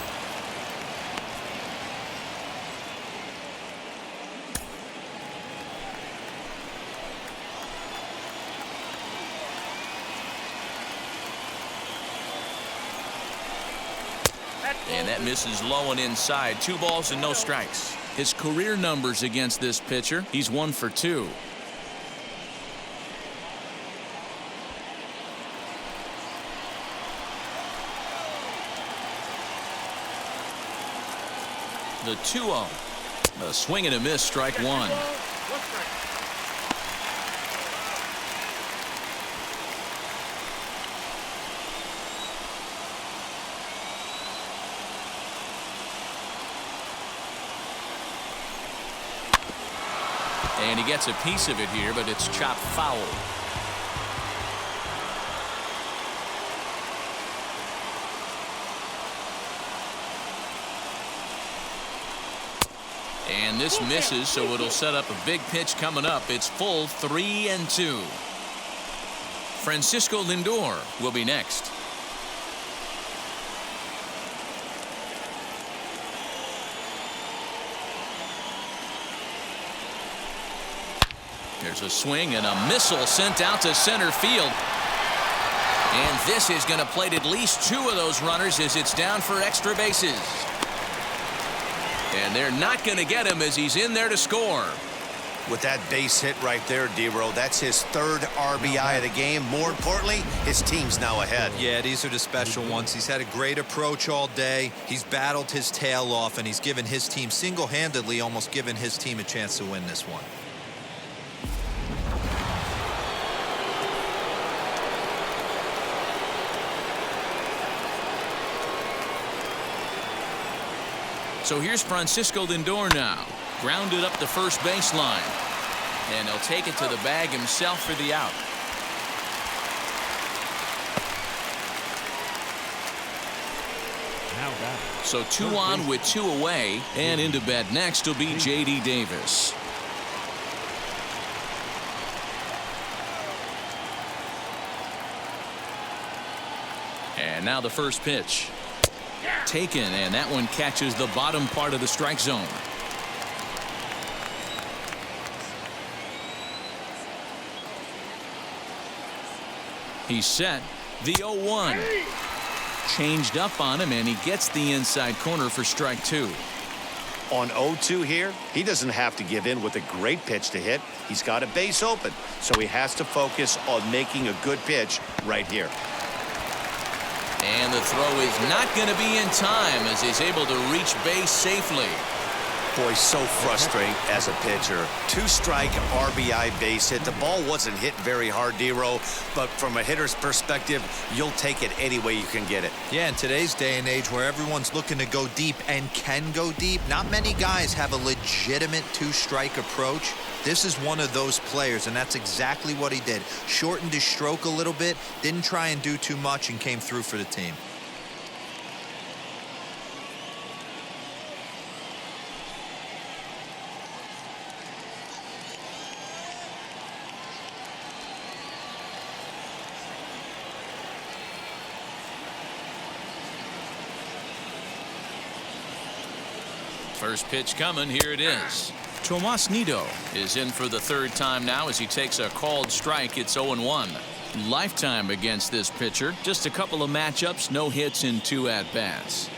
And that misses low and inside. 2 balls and no strikes. His career numbers against this pitcher, he's 1 for 2. The 2-0. A swing and a miss, strike 1. One strike. And he gets a piece of it here, but it's chopped foul. And this misses, so it'll set up a big pitch coming up. It's full 3-2. Francisco Lindor will be next. There's a swing and a missile sent out to center field. And this is going to plate at least 2 of those runners as it's down for extra bases. And they're not going to get him as he's in there to score. With that base hit right there, D-Row, that's his 3rd RBI of the game. More importantly, his team's now ahead. Yeah, these are the special ones. He's had a great approach all day. He's battled his tail off, and he's given his team single-handedly, almost given his team a chance to win this one. So here's Francisco Lindor now. Grounded up the first baseline. And he'll take it to the bag himself for the out. Now batting. So 2 on with 2 away. And into bat next will be J.D. Davis. And now the first pitch. Taken, and that one catches the bottom part of the strike zone. He's set. The 0-1. Changed up on him, and he gets the inside corner for strike 2. On 0-2 here, he doesn't have to give in with a great pitch to hit. He's got a base open, so he has to focus on making a good pitch right here. And the throw is not going to be in time as he's able to reach base safely. Boy, so frustrating as a pitcher. 2-strike RBI base hit. The ball wasn't hit very hard, D-Row, but from a hitter's perspective, you'll take it any way you can get it. Yeah, in today's day and age where everyone's looking to go deep and can go deep, not many guys have a legitimate 2-strike approach. This is one of those players, and that's exactly what he did. Shortened his stroke a little bit, didn't try and do too much, and came through for the team. First pitch coming. Here it is. Tomas Nido is in for the 3rd time now as he takes a called strike. It's 0-1. Lifetime against this pitcher. Just a couple of matchups, no hits in 2 at-bats.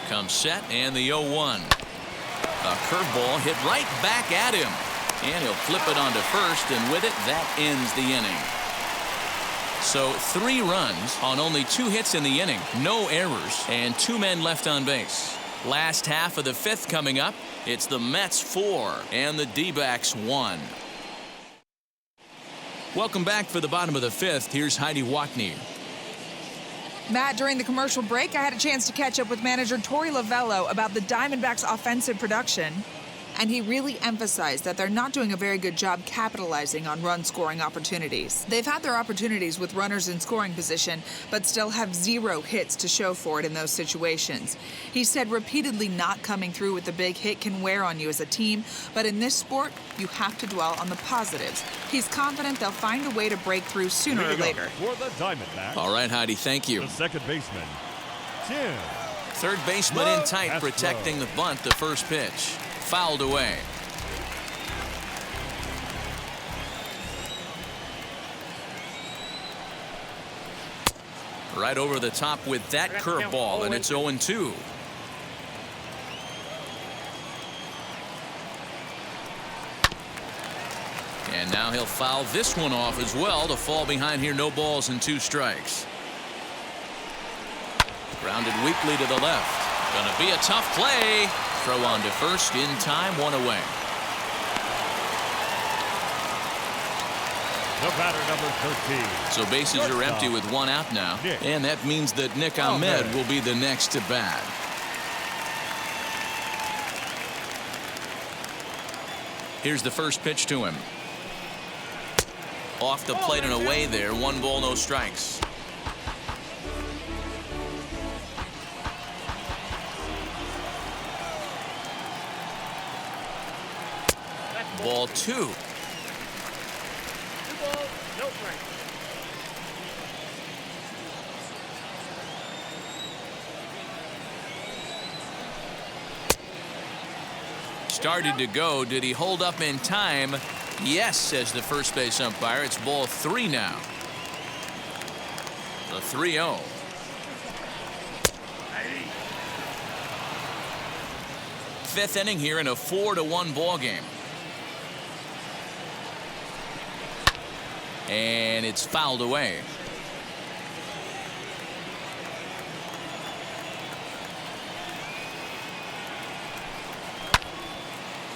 Comes set, and the 0-1. A curveball hit right back at him. And he'll flip it onto first, and with it, that ends the inning. So 3 runs on only 2 hits in the inning, no errors, and 2 men left on base. Last half of the 5th coming up. It's the Mets 4 and the D-backs 1. Welcome back for the bottom of the 5th. Here's Heidi Mcneil. Matt, during the commercial break, I had a chance to catch up with manager Torey Lovello about the Diamondbacks' offensive production. and he really emphasized that they're not doing a very good job capitalizing on run-scoring opportunities. They've had their opportunities with runners in scoring position, but still have 0 hits to show for it in those situations. He said repeatedly not coming through with the big hit can wear on you as a team, but in this sport, you have to dwell on the positives. He's confident they'll find a way to break through sooner or later. For the Diamondbacks, All right, Heidi, thank you. the second baseman, Tim. Third baseman in tight, protecting the bunt. The first pitch fouled away. Right over the top with that curveball, and it's 0-2. And now he'll foul this one off as well to fall behind here. No balls and 2 strikes. Grounded weakly to the left. Gonna be a tough play. Throw on to first in time, 1 away. The batter, number 13. So bases are empty with 1 out now. Nick. And that means that Nick Ahmed will be the next to bat. Here's the first pitch to him. Off the plate and away there. 1 ball, no strikes. Ball 2. 2 balls, no strikes. Started to go. Did he hold up in time? Yes, says the first base umpire. It's ball 3 now. The 3-0. Fifth inning here in a 4-1 ball game. And it's fouled away.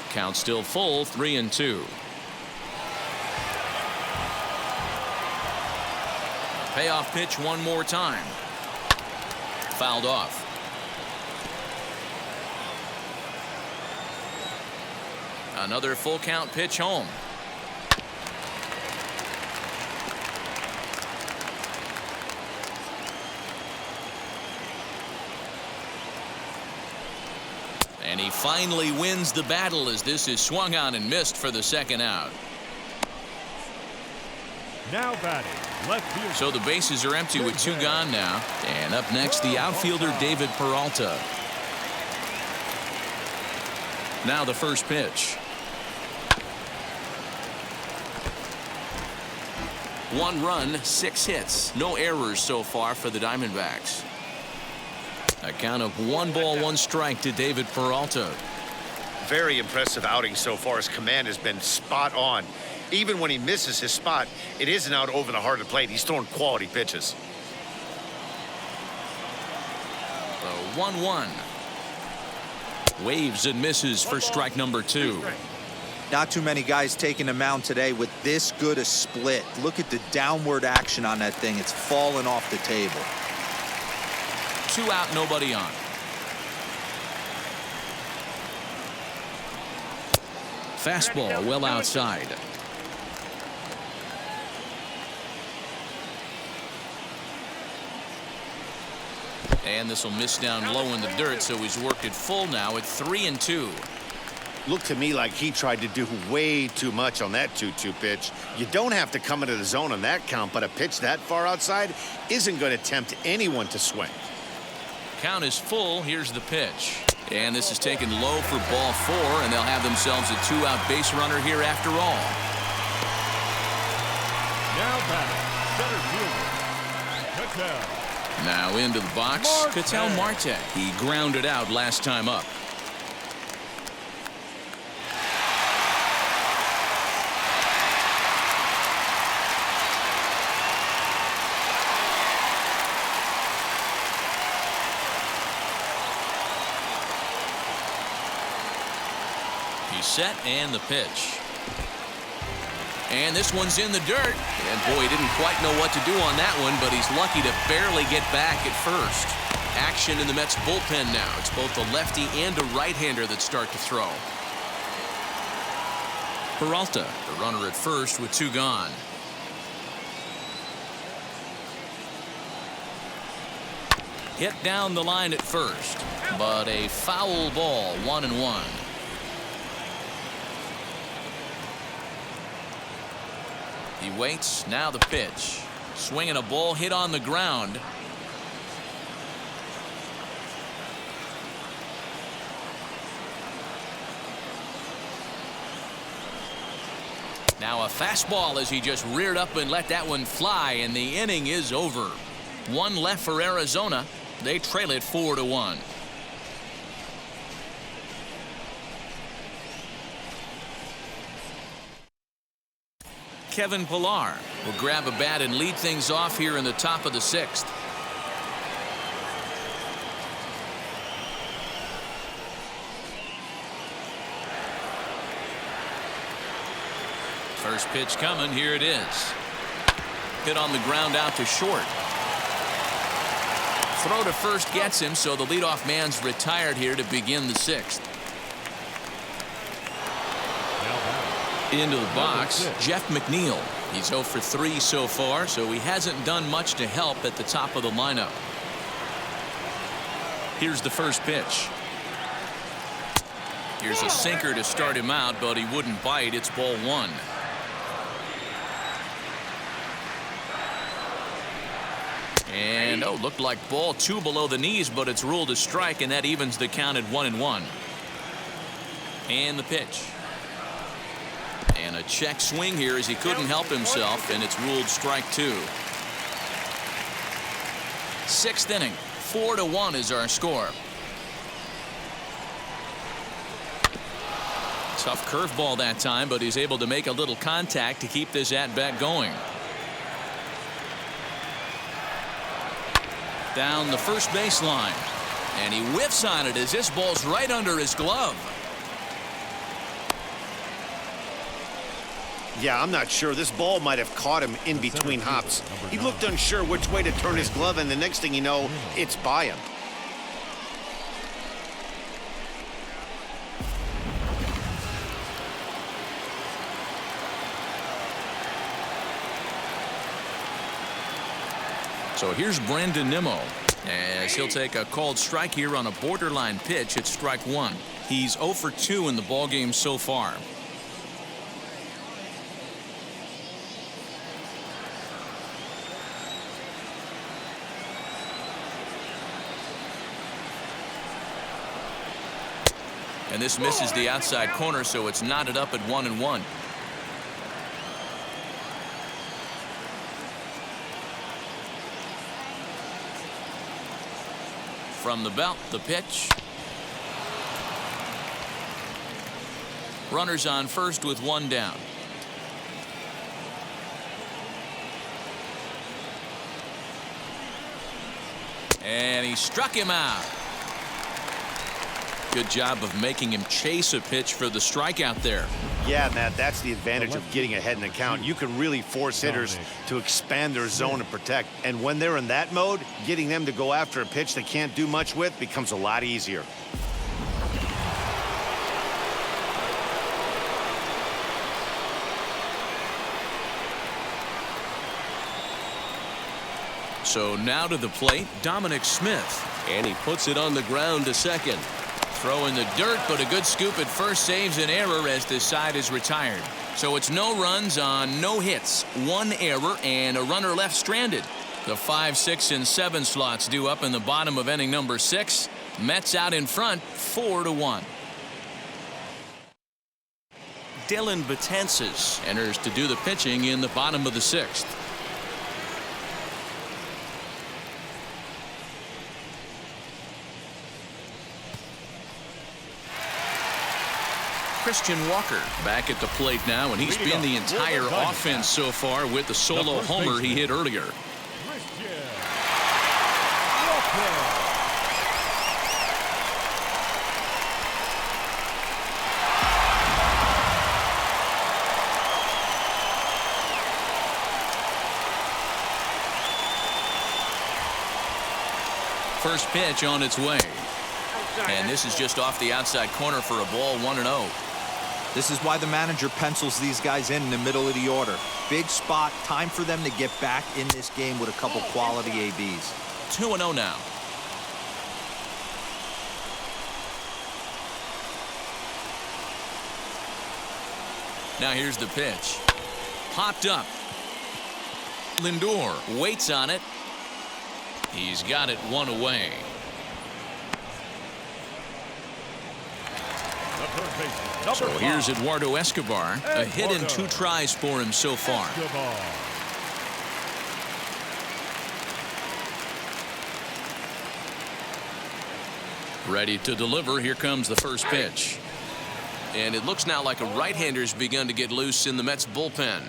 Count still full, 3-2. Payoff pitch one more time. Fouled off. Another full count pitch home. And he finally wins the battle as this is swung on and missed for the second out. Now batting, left field. So the bases are empty with 2 gone now. And up next, the outfielder David Peralta. Now the first pitch. 1 run, 6 hits. No errors so far for the Diamondbacks. A count of 1 ball, 1 strike to David Peralta. Very impressive outing so far. His command has been spot on. Even when he misses his spot, it isn't out over the heart of the plate. He's throwing quality pitches. The 1-1. Waves and misses for strike number 2. Not too many guys taking the mound today with this good a split. Look at the downward action on that thing. It's falling off the table. 2 out, nobody on. Fastball well outside. And this will miss down low in the dirt, so he's worked it full now at 3-2. Looked to me like he tried to do way too much on that 2-2 pitch. You don't have to come into the zone on that count, but a pitch that far outside isn't going to tempt anyone to swing. Count is full. Here's the pitch. And this is taken low for ball 4, and they'll have themselves a 2-out base runner here after all. Now batting, center fielder, Cattell. Now into the box, Cattell Marte. He grounded out last time up. He's set, and the pitch. And this one's in the dirt. And boy, he didn't quite know what to do on that one, but he's lucky to barely get back at first. Action in the Mets bullpen now. It's both a lefty and a right-hander that start to throw. Peralta, the runner at first with 2 gone. Hit down the line at first, but a foul ball, 1-1. He waits. Now the pitch. Swinging a ball hit on the ground. Now a fastball as he just reared up and let that one fly, and the inning is over. 1 left for Arizona. They trail it 4-1. Kevin Pillar will grab a bat and lead things off here in the top of the 6th. First pitch coming. Here it is. Hit on the ground out to short. Throw to first gets him, so the leadoff man's retired here to begin the 6th. Into the box, Jeff Mcneil. He's 0 for 3 so far, so he hasn't done much to help at the top of the lineup. Here's the first pitch. Here's a sinker to start him out, but he wouldn't bite. It's ball 1. And looked like ball 2 below the knees, but it's ruled a strike, and that evens the count at 1-1. And the pitch. And a check swing here as he couldn't help himself, and it's ruled strike 2. 6th inning. 4-1 is our score. Tough curveball that time, but he's able to make a little contact to keep this at-bat going. Down the first baseline, and he whiffs on it as this ball's right under his glove. Yeah, I'm not sure. This ball might have caught him in between hops. He looked unsure which way to turn his glove, and the next thing you know, it's by him. So here's Brandon Nimmo as he'll take a called strike here on a borderline pitch at strike 1. He's 0 for 2 in the ballgame so far. And this misses the outside corner, so it's knotted up at 1-1. From the belt, the pitch. Runners on first with 1 down. And he struck him out. Good job of making him chase a pitch for the strikeout there. Yeah, Matt, that's the advantage of getting ahead in the count. You can really force hitters to expand their zone and protect. And when they're in that mode, getting them to go after a pitch they can't do much with becomes a lot easier. So now to the plate, Dominic Smith. And he puts it on the ground to second. Throw in the dirt, but a good scoop at first saves an error as this side is retired. So it's no runs on no hits, 1 error, and a runner left stranded. The 5, 6, and 7 slots due up in the bottom of inning number 6. Mets out in front, 4-1. Dylan Betances enters to do the pitching in the bottom of the 6th. Christian Walker back at the plate now, and he's been the entire offense so far with the solo homer he hit earlier. First pitch on its way. And this is just off the outside corner for a ball, 1-0. This is why the manager pencils these guys in the middle of the order. Big spot, time for them to get back in this game with a couple quality ABs. 2-0 now. Now here's the pitch. Popped up. Lindor waits on it. He's got it one away. So here's Eduardo Escobar. A hit and 2 tries for him so far. Ready to deliver. Here comes the first pitch. And it looks now like a right-hander's begun to get loose in the Mets bullpen.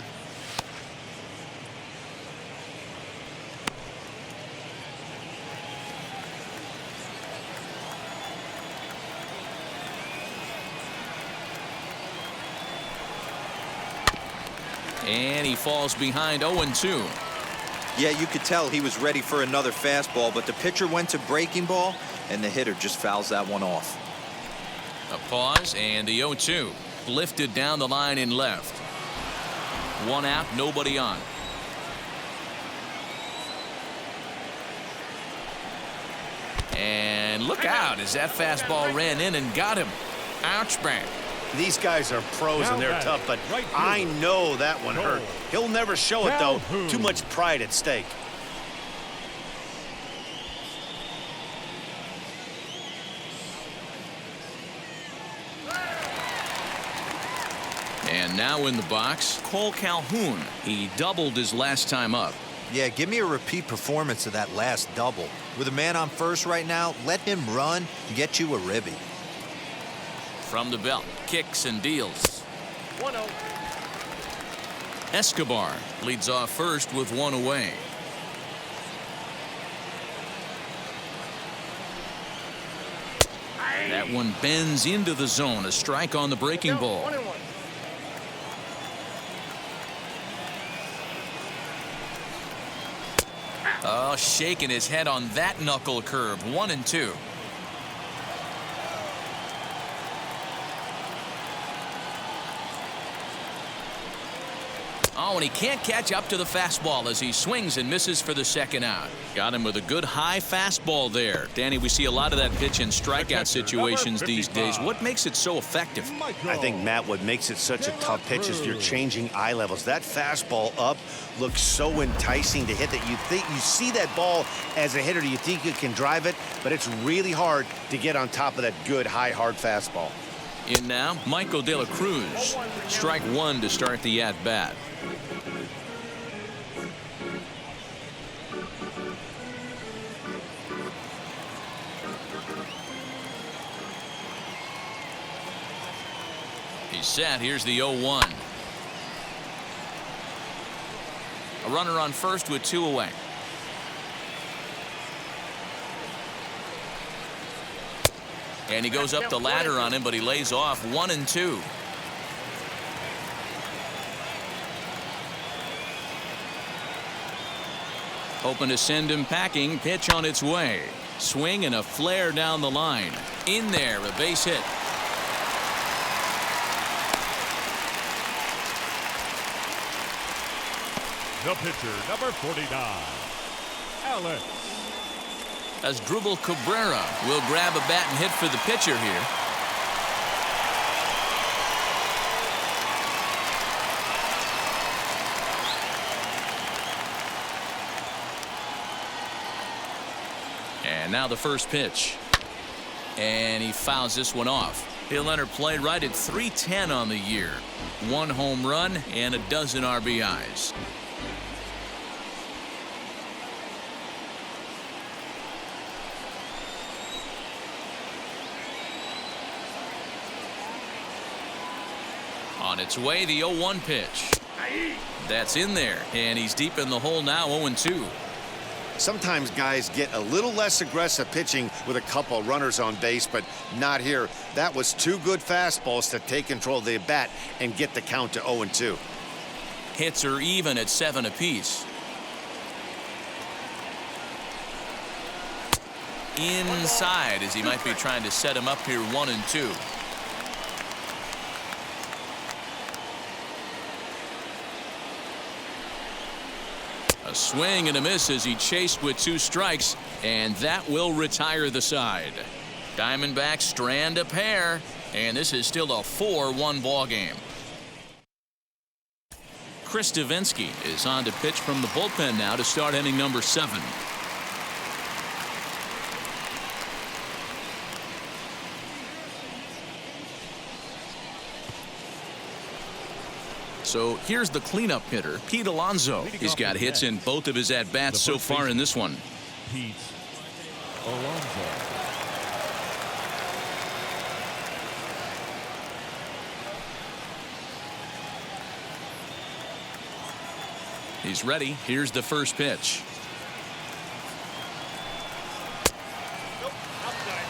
And he falls behind 0-2. Yeah, you could tell he was ready for another fastball, but the pitcher went to breaking ball, and the hitter just fouls that one off. A pause, and the 0-2. Lifted down the line in left. 1 out, nobody on. And look out as that fastball ran in and got him. Ouch, bang. These guys are pros and they're tough, but I know that one hurt. He'll never show it, though. Too much pride at stake. And now in the box, Cole Calhoun. He doubled his last time up. Yeah, give me a repeat performance of that last double. With a man on first right now, let him run and get you a ribby. From the belt, kicks and deals. 1-0. Escobar leads off first with 1 away. That one bends into the zone. A strike on the breaking ball. 1-1. Oh, shaking his head on that knuckle curve. 1-2. Oh, and he can't catch up to the fastball as he swings and misses for the second out. Got him with a good high fastball there. Danny, we see a lot of that pitch in strikeout situations these days. What makes it so effective? I think, Matt, what makes it such a tough pitch is you're changing eye levels. That fastball up looks so enticing to hit that you think you see that ball as a hitter. You think you can drive it, but it's really hard to get on top of that good high hard fastball. In now, Michael De La Cruz. Strike 1 to start the at-bat. He's set. Here's the 0-1. A runner on first with 2 away. And he goes up the ladder on him, but he lays off 1-2. Hoping to send him packing. Pitch on its way. Swing and a flare down the line. In there, a base hit. The pitcher, number 49, Alex. As Drupal Cabrera will grab a bat and hit for the pitcher here. And now the first pitch. And he fouls this one off. He'll enter play right at .310 on the year. 1 home run and a dozen RBIs. On its way, the 0-1 pitch. That's in there, and he's deep in the hole now, 0-2. Sometimes guys get a little less aggressive pitching with a couple runners on base, but not here. That was 2 good fastballs to take control of the bat and get the count to 0-2. Hits are even at 7 apiece. Inside as he might be trying to set him up here 1-2. A swing and a miss as he chased with 2 strikes, and that will retire the side. Diamondbacks strand a pair, and this is still a 4-1 ball game. Chris Davinsky is on to pitch from the bullpen now to start inning number 7. So here's the cleanup hitter, Pete Alonso. He's got hits in both of his at-bats so far in this one. Pete Alonso. He's ready. Here's the first pitch. Nope, outside.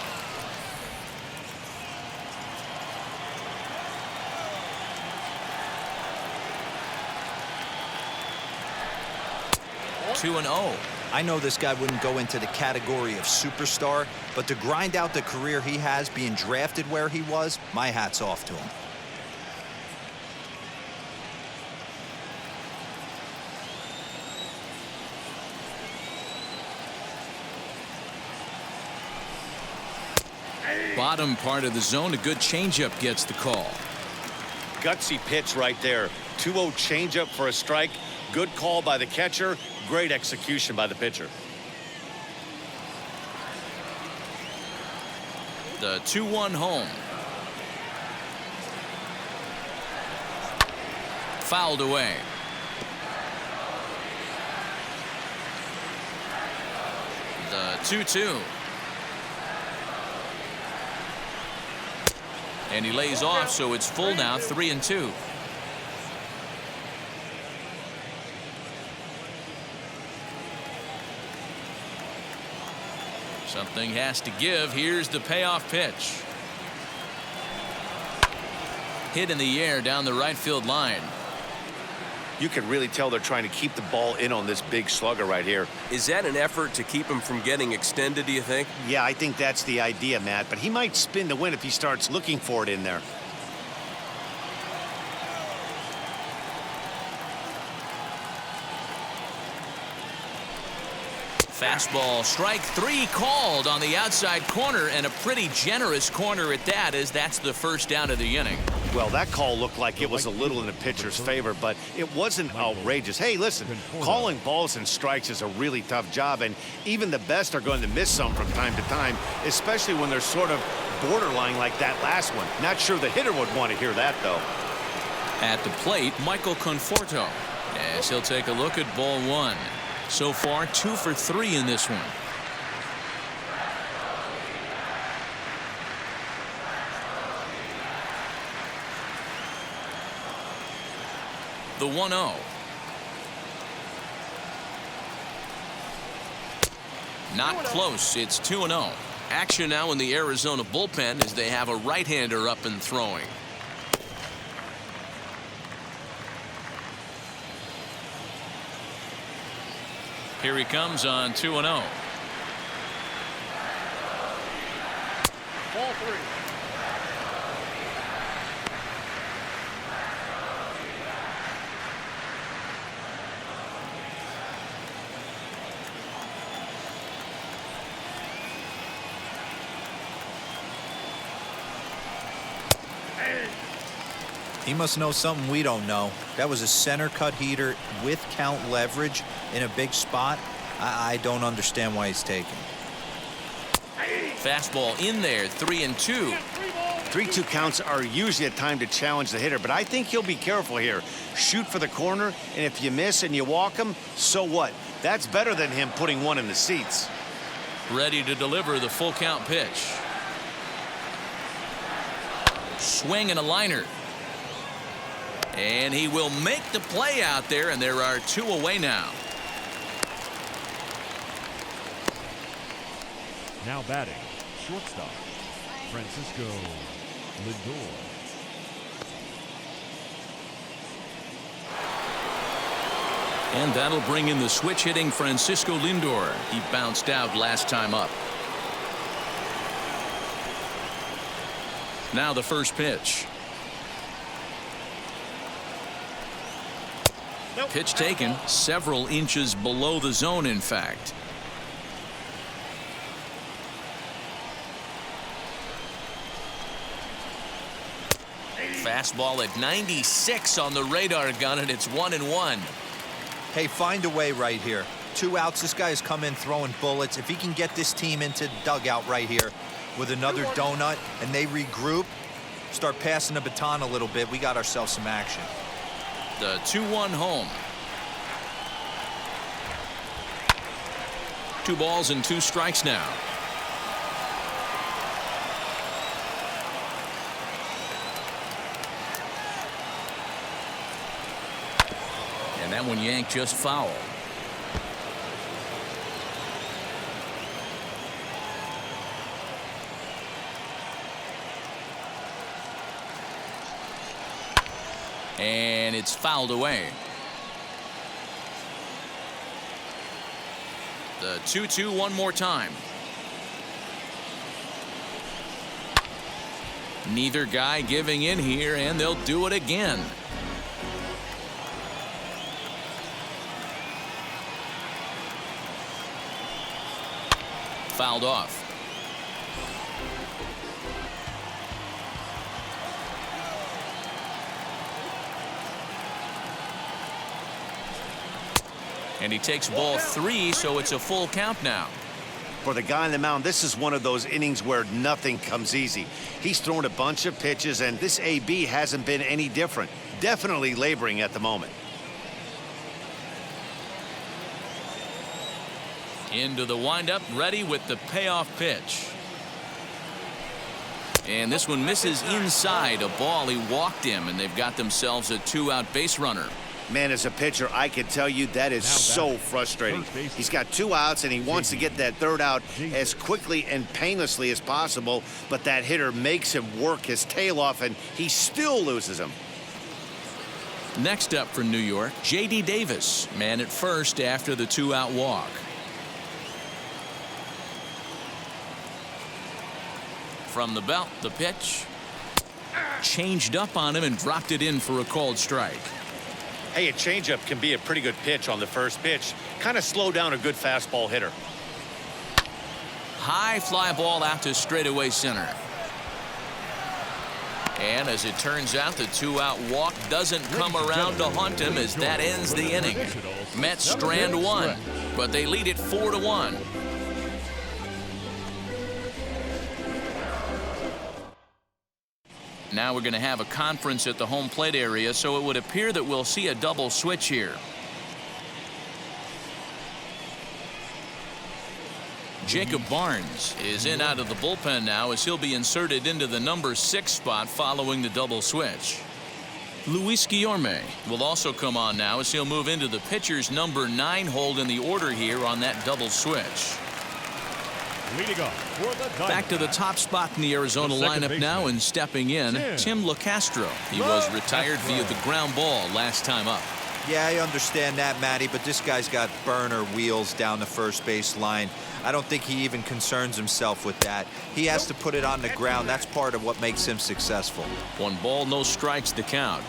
Two and 0. I know this guy wouldn't go into the category of superstar, but to grind out the career he has being drafted where he was, my hat's off to him. Bottom part of the zone, a good changeup gets the call. Gutsy pitch right there. 2-0 changeup for a strike. Good call by the catcher. Great execution by the pitcher. The 2-1 home. Fouled away. The 2-2. And he lays off, so it's full now, 3-2. Something has to give. Here's the payoff pitch. Hit in the air down the right field line. You can really tell they're trying to keep the ball in on this big slugger right here. Is that an effort to keep him from getting extended, do you think? Yeah, I think that's the idea, Matt, but he might spin to win if he starts looking for it in there. Fastball, strike 3 called on the outside corner, and a pretty generous corner at that, as that's the first down of the inning. Well, that call looked like it was a little in the pitcher's favor, but it wasn't outrageous. Hey, listen, calling balls and strikes is a really tough job, and even the best are going to miss some from time to time, especially when they're sort of borderline like that last one. Not sure the hitter would want to hear that, though. At the plate, Michael Conforto, as he'll take a look at ball 1. So far, 2 for 3 in this one. The 1-0. Not close. It's 2-0. Action now in the Arizona bullpen as they have a right-hander up and throwing. Here he comes on 2-0. Ball 3. He must know something we don't know. That was a center cut heater with count leverage in a big spot. I don't understand why he's taking. Fastball in there, 3-2. 3-2 counts are usually a time to challenge the hitter, but I think he'll be careful here. Shoot for the corner, and if you miss and you walk him, so what? That's better than him putting one in the seats. Ready to deliver the full count pitch. Swing and a liner. And he will make the play out there, and there are 2 away now. Now batting, shortstop, Francisco Lindor. And that'll bring in the switch hitting Francisco Lindor. He bounced out last time up. Now the first pitch. Pitch taken several inches below the zone, in fact. Fastball at 96 on the radar gun, and it's 1-1. Hey, find a way right here. 2 outs. This guy has come in throwing bullets. If he can get this team into the dugout right here with another donut and they regroup, start passing the baton a little bit, we got ourselves some action. The 2-1 home. 2 balls and 2 strikes now. And that one yanked just foul. And it's fouled away. The 2-2 one more time. Neither guy giving in here, and they'll do it again. Fouled off. And he takes ball 3, so it's a full count now. For the guy on the mound, this is one of those innings where nothing comes easy. He's thrown a bunch of pitches, and this AB hasn't been any different. Definitely laboring at the moment. Into the windup, ready with the payoff pitch. And this one misses inside. A ball, he walked him, and they've got themselves a 2-out base runner. Man, as a pitcher, I can tell you that is so frustrating. He's got 2 outs, and he wants to get that 3rd out as quickly and painlessly as possible, but that hitter makes him work his tail off, and he still loses him. Next up for New York, J.D. Davis, man at first after the 2-out walk. From the belt, the pitch. Changed up on him and dropped it in for a called strike. Hey, a changeup can be a pretty good pitch on the first pitch. Kind of slow down a good fastball hitter. High fly ball out to straightaway center. And as it turns out, the 2-out walk doesn't come around to haunt him as that ends the inning. Mets strand 1, but they lead it 4-1. Now we're going to have a conference at the home plate area, so it would appear that we'll see a double switch here. Jacob Barnes is in out of the bullpen now as he'll be inserted into the number 6 spot following the double switch. Luis Guillorme will also come on now as he'll move into the pitcher's number 9 hold in the order here on that double switch. Leading off for the Back to the top spot in the Arizona lineup now, and stepping in, Tim LeCastro. He was retired via the ground ball last time up. Yeah, I understand that, Matty, but this guy's got burner wheels down the first base line. I don't think he even concerns himself with that. He has to put it on the ground. That's part of what makes him successful. 1 ball, no strikes the count.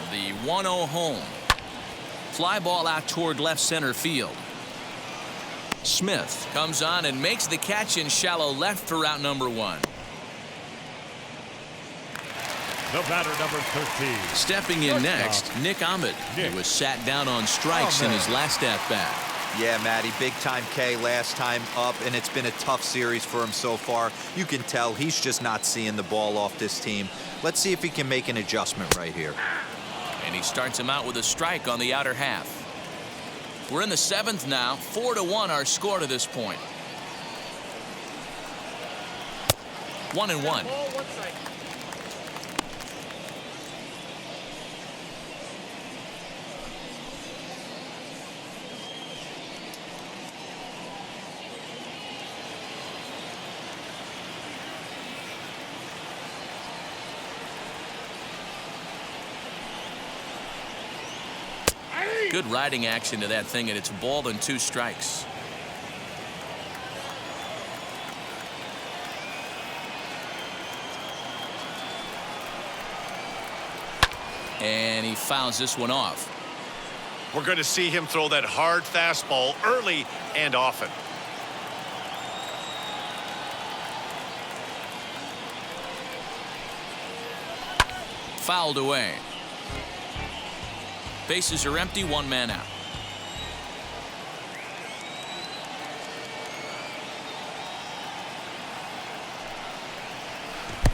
The 1-0 home. Fly ball out toward left center field. Smith comes on and makes the catch in shallow left for out number 1. The batter, number 13. Stepping in next, Nick Ahmed. He was sat down on strikes in his last at-bat. Yeah, Matty, big-time K last time up, and it's been a tough series for him so far. You can tell he's just not seeing the ball off this team. Let's see if he can make an adjustment right here. And he starts him out with a strike on the outer half. We're in the 7th now. 4-1 our score to this point. 1-1. Good riding action to that thing, and it's a ball and 2 strikes. And he fouls this one off. We're going to see him throw that hard fastball early and often. Fouled away. Bases are empty, one man out.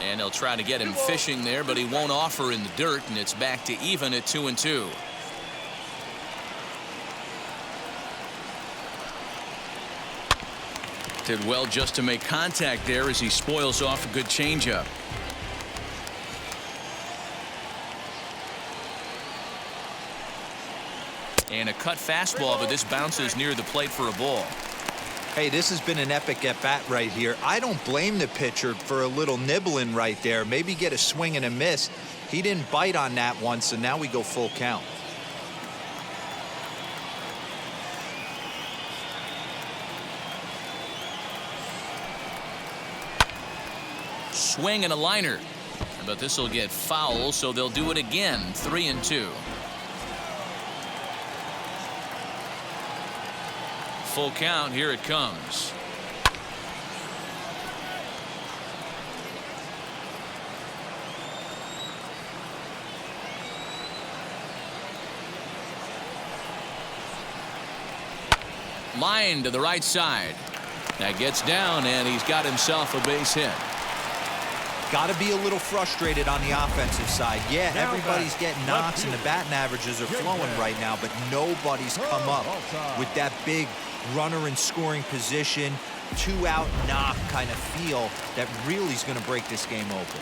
And they'll try to get him fishing there, but he won't offer in the dirt, and it's back to even at 2-2. Did well just to make contact there as he spoils off a good changeup. And a cut fastball, but this bounces near the plate for a ball. Hey, this has been an epic at-bat right here. I don't blame the pitcher for a little nibbling right there. Maybe get a swing and a miss. He didn't bite on that one, so now we go full count. Swing and a liner. But this will get foul, so they'll do it again. 3-2. Full count. Here it comes. Line to the right side. That gets down, and he's got himself a base hit. Got to be a little frustrated on the offensive side. Yeah, everybody's getting knocks and the batting averages are flowing right now, but nobody's come up with that big runner in scoring position, 2-out knock kind of feel that really is going to break this game open.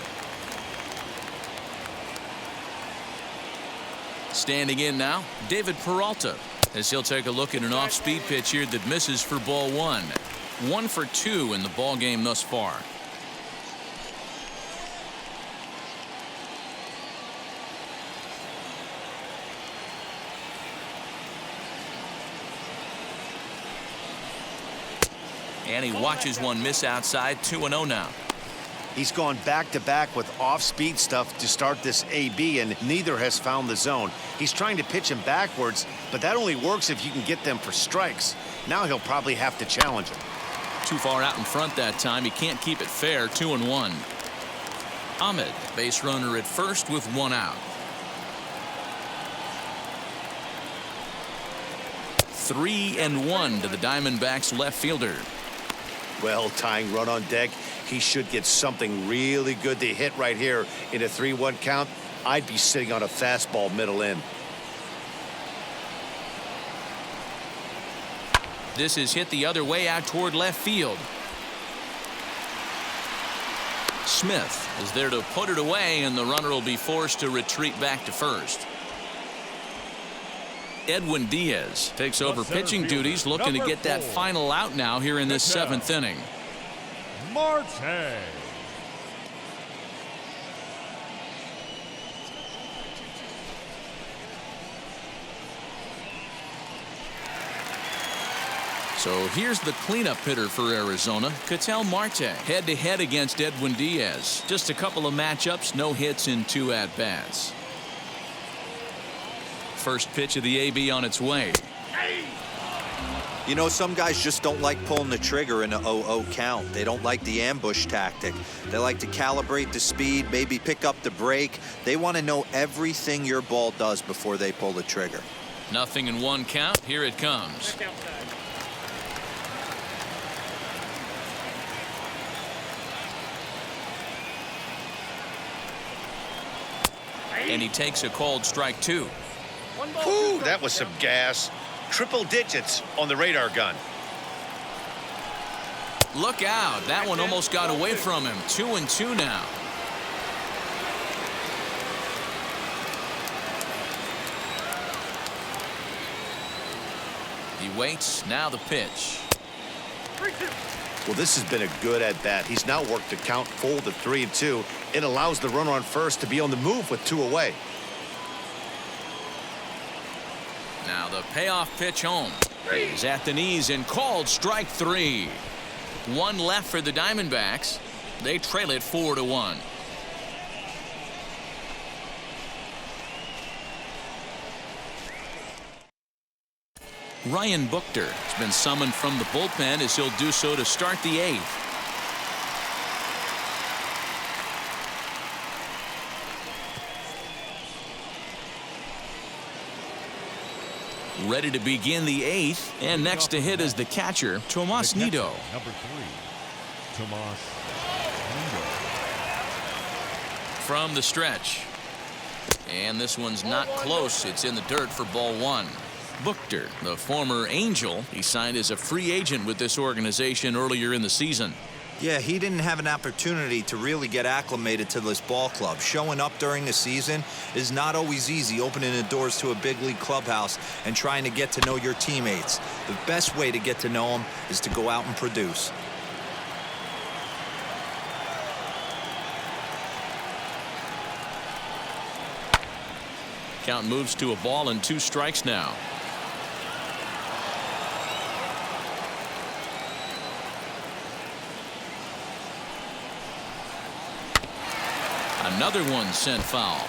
Standing in now, David Peralta, as he'll take a look at an off-speed pitch here that misses for ball one. 1 for 2 in the ball game thus far. And he watches one miss outside. 2-0 now. He's gone back-to-back with off-speed stuff to start this AB, and neither has found the zone. He's trying to pitch him backwards, but that only works if you can get them for strikes. Now he'll probably have to challenge him. Too far out in front that time. He can't keep it fair. 2-1. Ahmed, base runner at first with 1 out. 3-1 to the Diamondbacks left fielder. Well, tying run on deck. He should get something really good to hit right here in a 3-1 count. I'd be sitting on a fastball middle in. This is hit the other way out toward left field. Smith is there to put it away, and the runner will be forced to retreat back to first. Edwin Diaz takes over pitching duties, looking to get that final out now here in this 7th inning. Marte. So here's the cleanup hitter for Arizona, Ketel Marte, head-to-head against Edwin Diaz. Just a couple of matchups, no hits in 2 at-bats. First pitch of the AB on its way. You know, some guys just don't like pulling the trigger in a 0-0 count. They don't like the ambush tactic. They like to calibrate the speed, maybe pick up the brake. They want to know everything your ball does before they pull the trigger. Nothing in 1 count. Here it comes. And he takes a called strike 2. Whew, that was some gas. Triple digits on the radar gun. Look out. That one almost got away from him. 2-2 now. He waits. Now the pitch. Well, this has been a good at-bat. He's now worked the count full to 3-2. It allows the runner on first to be on the move with 2 away. Now the payoff pitch home. He's at the knees and called strike 3. 1 left for the Diamondbacks. They trail it 4-1. Ryan Buchter has been summoned from the bullpen as he'll do so to start the 8th. Ready to begin the 8th, and next to hit is the catcher, Tomas Nido. Number 3, Tomas Nido. From the stretch. And this one's not close. It's in the dirt for ball 1. Buchter, the former Angel, he signed as a free agent with this organization earlier in the season. Yeah, he didn't have an opportunity to really get acclimated to this ball club. Showing up during the season is not always easy, opening the doors to a big league clubhouse and trying to get to know your teammates. The best way to get to know them is to go out and produce. Count moves to a ball and 2 strikes now. Another one sent foul.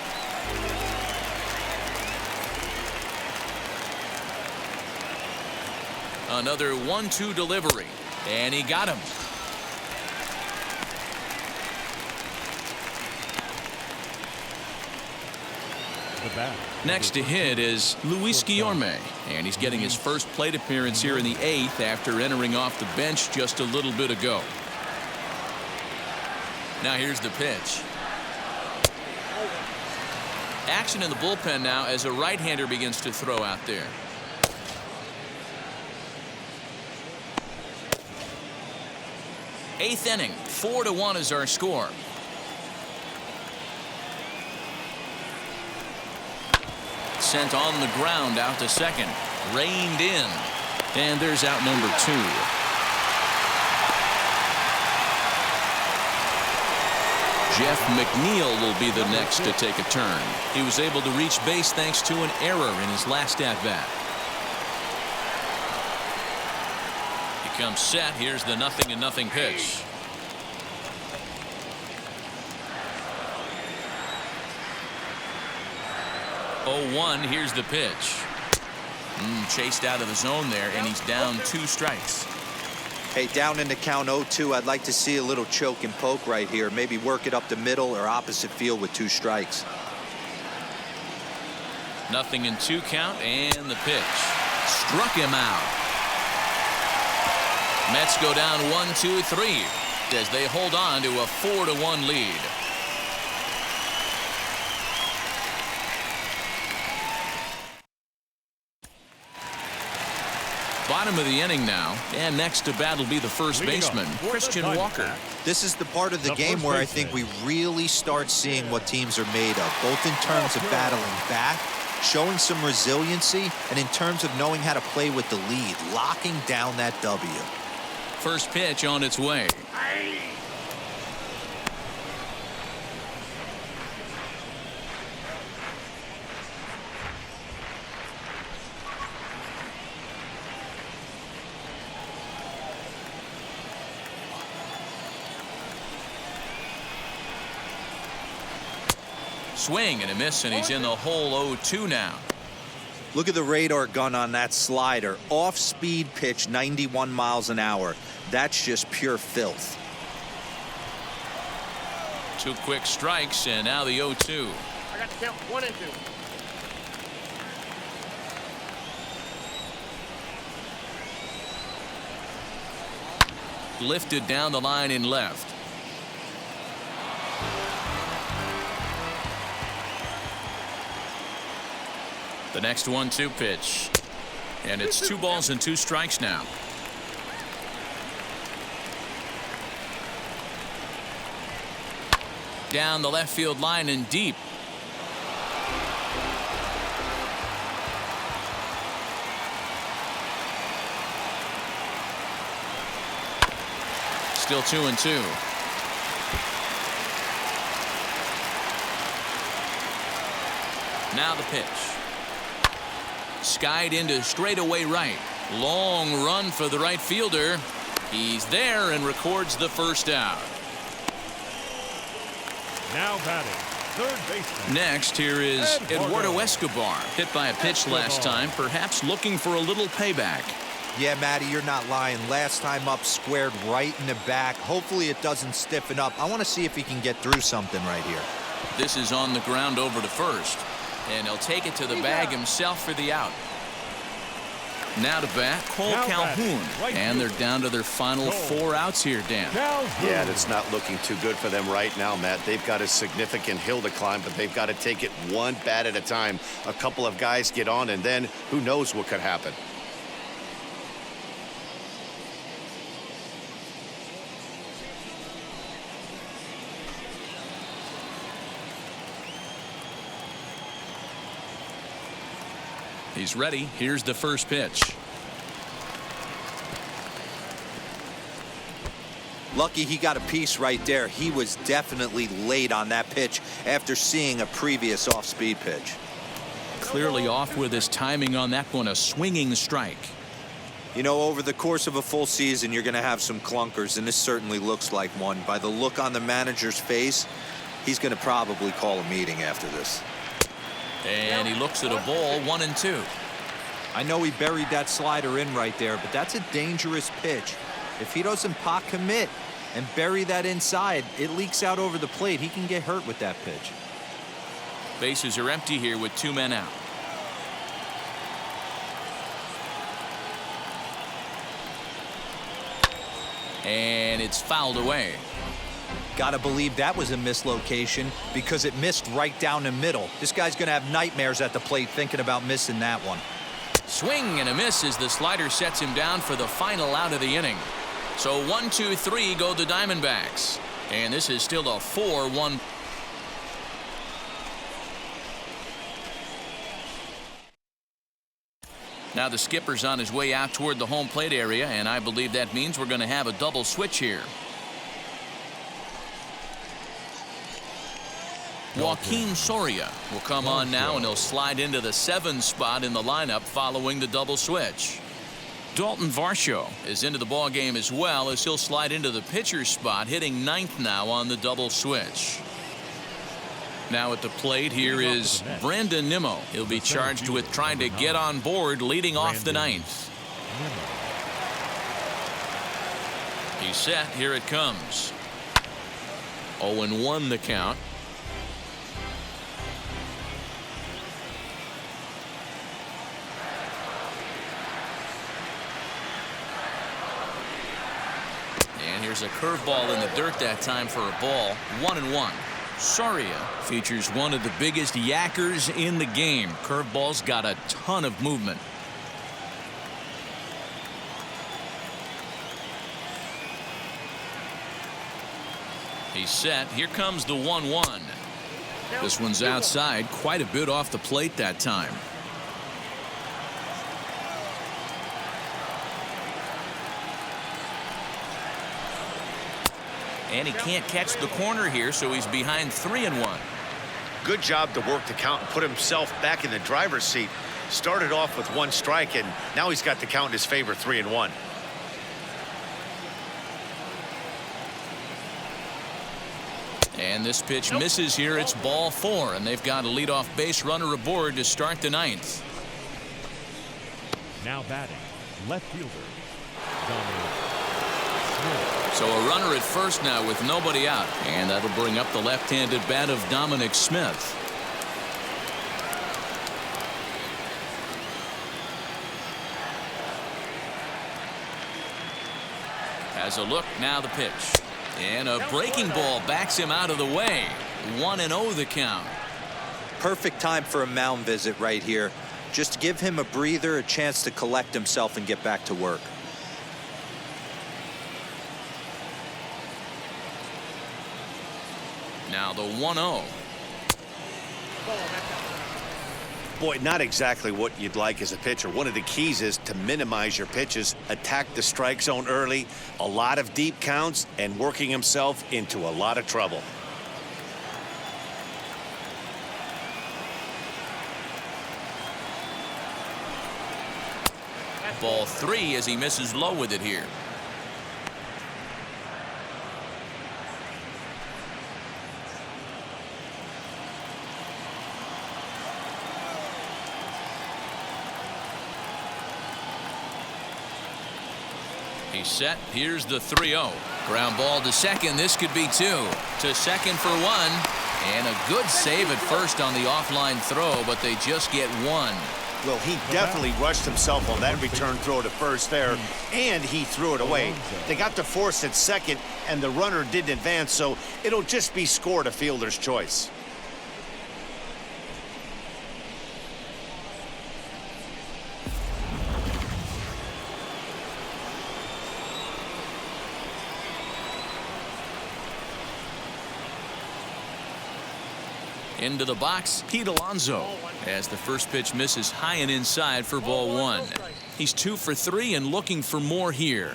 Another 1-2 delivery, and he got him. Next to hit is Luis Guillorme, and he's getting his first plate appearance here in the 8th after entering off the bench just a little bit ago. Now here's the pitch. Action in the bullpen now as a right-hander begins to throw out there. Eighth inning, 4-1 is our score. Sent on the ground out to second. Reined in. And there's out number 2. Jeff Mcneil will be the next to take a turn. He was able to reach base thanks to an error in his last at-bat. He comes set. Here's the 0-0 pitch. Oh, 1. Here's the pitch. Chased out of the zone there, and he's down 2 strikes. Hey, down in the count 0-2, I'd like to see a little choke and poke right here. Maybe work it up the middle or opposite field with 2 strikes. 0-2 count, and the pitch. Struck him out. Mets go down 1-2-3 as they hold on to a 4-1 lead. Bottom of the inning now, and next to bat will be the first baseman, Christian Walker. This is the part of the game where I think we really start seeing what teams are made of, both in terms of battling back, showing some resiliency, and in terms of knowing how to play with the lead, locking down that W. First pitch on its way. Swing and a miss, and he's in the hole 0-2 now. Look at the radar gun on that slider. Off-speed pitch, 91 miles an hour. That's just pure filth. 2 quick strikes, and now the 0-2. I got to count 1 and 2. Lifted down the line in left. The next 1-2 pitch, and it's 2 balls and 2 strikes now. Down the left field line and deep. Still 2-2. Now the pitch. Skied into straightaway right. Long run for the right fielder. He's there and records the first out. Now batting, third baseman. Next, here is Eduardo Escobar. Hit by a pitch last time, perhaps looking for a little payback. Yeah, Matty, you're not lying. Last time up, squared right in the back. Hopefully it doesn't stiffen up. I want to see if he can get through something right here. This is on the ground over to first, and he'll take it to the bag himself for the out. Now to bat, Cole Calhoun, and they're down to their final 4 outs here, Dan. Yeah, that's not looking too good for them right now, Matt. They've got a significant hill to climb, but they've got to take it one bat at a time. A couple of guys get on, and then who knows what could happen. He's ready. Here's the first pitch. Lucky he got a piece right there. He was definitely late on that pitch after seeing a previous off-speed pitch. Clearly off with his timing on that one. A swinging strike. You know, over the course of a full season, you're going to have some clunkers, and this certainly looks like one. By the look on the manager's face, he's going to probably call a meeting after this. And he looks at a ball, 1-2. I know he buried that slider in right there, but that's a dangerous pitch. If he doesn't pot commit and bury that inside, it leaks out over the plate. He can get hurt with that pitch. Bases are empty here with 2 men out. And it's fouled away. Gotta believe that was a mislocation because it missed right down the middle. This guy's gonna have nightmares at the plate thinking about missing that one. Swing and a miss as the slider sets him down for the final out of the inning. So 1-2-3 go the Diamondbacks. And this is still a 4-1. Now the skipper's on his way out toward the home plate area, and I believe that means we're going to have a double switch here. Joaquin Soria will come on now, and he'll slide into the 7 spot in the lineup following the double switch. Dalton Varsho is into the ball game as well, as he'll slide into the pitcher spot, hitting 9th now on the double switch. Now at the plate here is Brandon Nimmo. He'll be charged with trying to get on board leading off the 9th. He's set. Here it comes. 0-1 the count. And here's a curveball in the dirt that time for a ball. 1-1. Soria features one of the biggest yackers in the game. Curveball's got a ton of movement. He's set. Here comes the 1-1. This one's outside, quite a bit off the plate that time. And he can't catch the corner here, so he's behind 3-1. Good job to work the count and put himself back in the driver's seat. Started off with 1 strike, and now he's got the count in his favor, 3-1. And this pitch misses here. It's ball 4, and they've got a leadoff base runner aboard to start the 9th. Now batting, left fielder, So a runner at first now with nobody out, and that'll bring up the left-handed bat of Dominic Smith. Has a look, now the pitch. And a breaking ball backs him out of the way. 1-0 the count. Perfect time for a mound visit right here. Just give him a breather, a chance to collect himself and get back to work. Now the 1-0. Boy, not exactly what you'd like as a pitcher. One of the keys is to minimize your pitches, attack the strike zone early, a lot of deep counts, and working himself into a lot of trouble. Ball 3 as he misses low with it here. He's set. Here's the 3-0. Ground ball to second. This could be 2. To second for 1. And a good save at first on the offline throw, but they just get 1. Well, he definitely rushed himself on that return throw to first there, and he threw it away. They got to force at second, and the runner didn't advance, so it'll just be scored a fielder's choice. Into the box, Pete Alonso, as the first pitch misses high and inside for ball 1. He's 2 for 3 and looking for more here.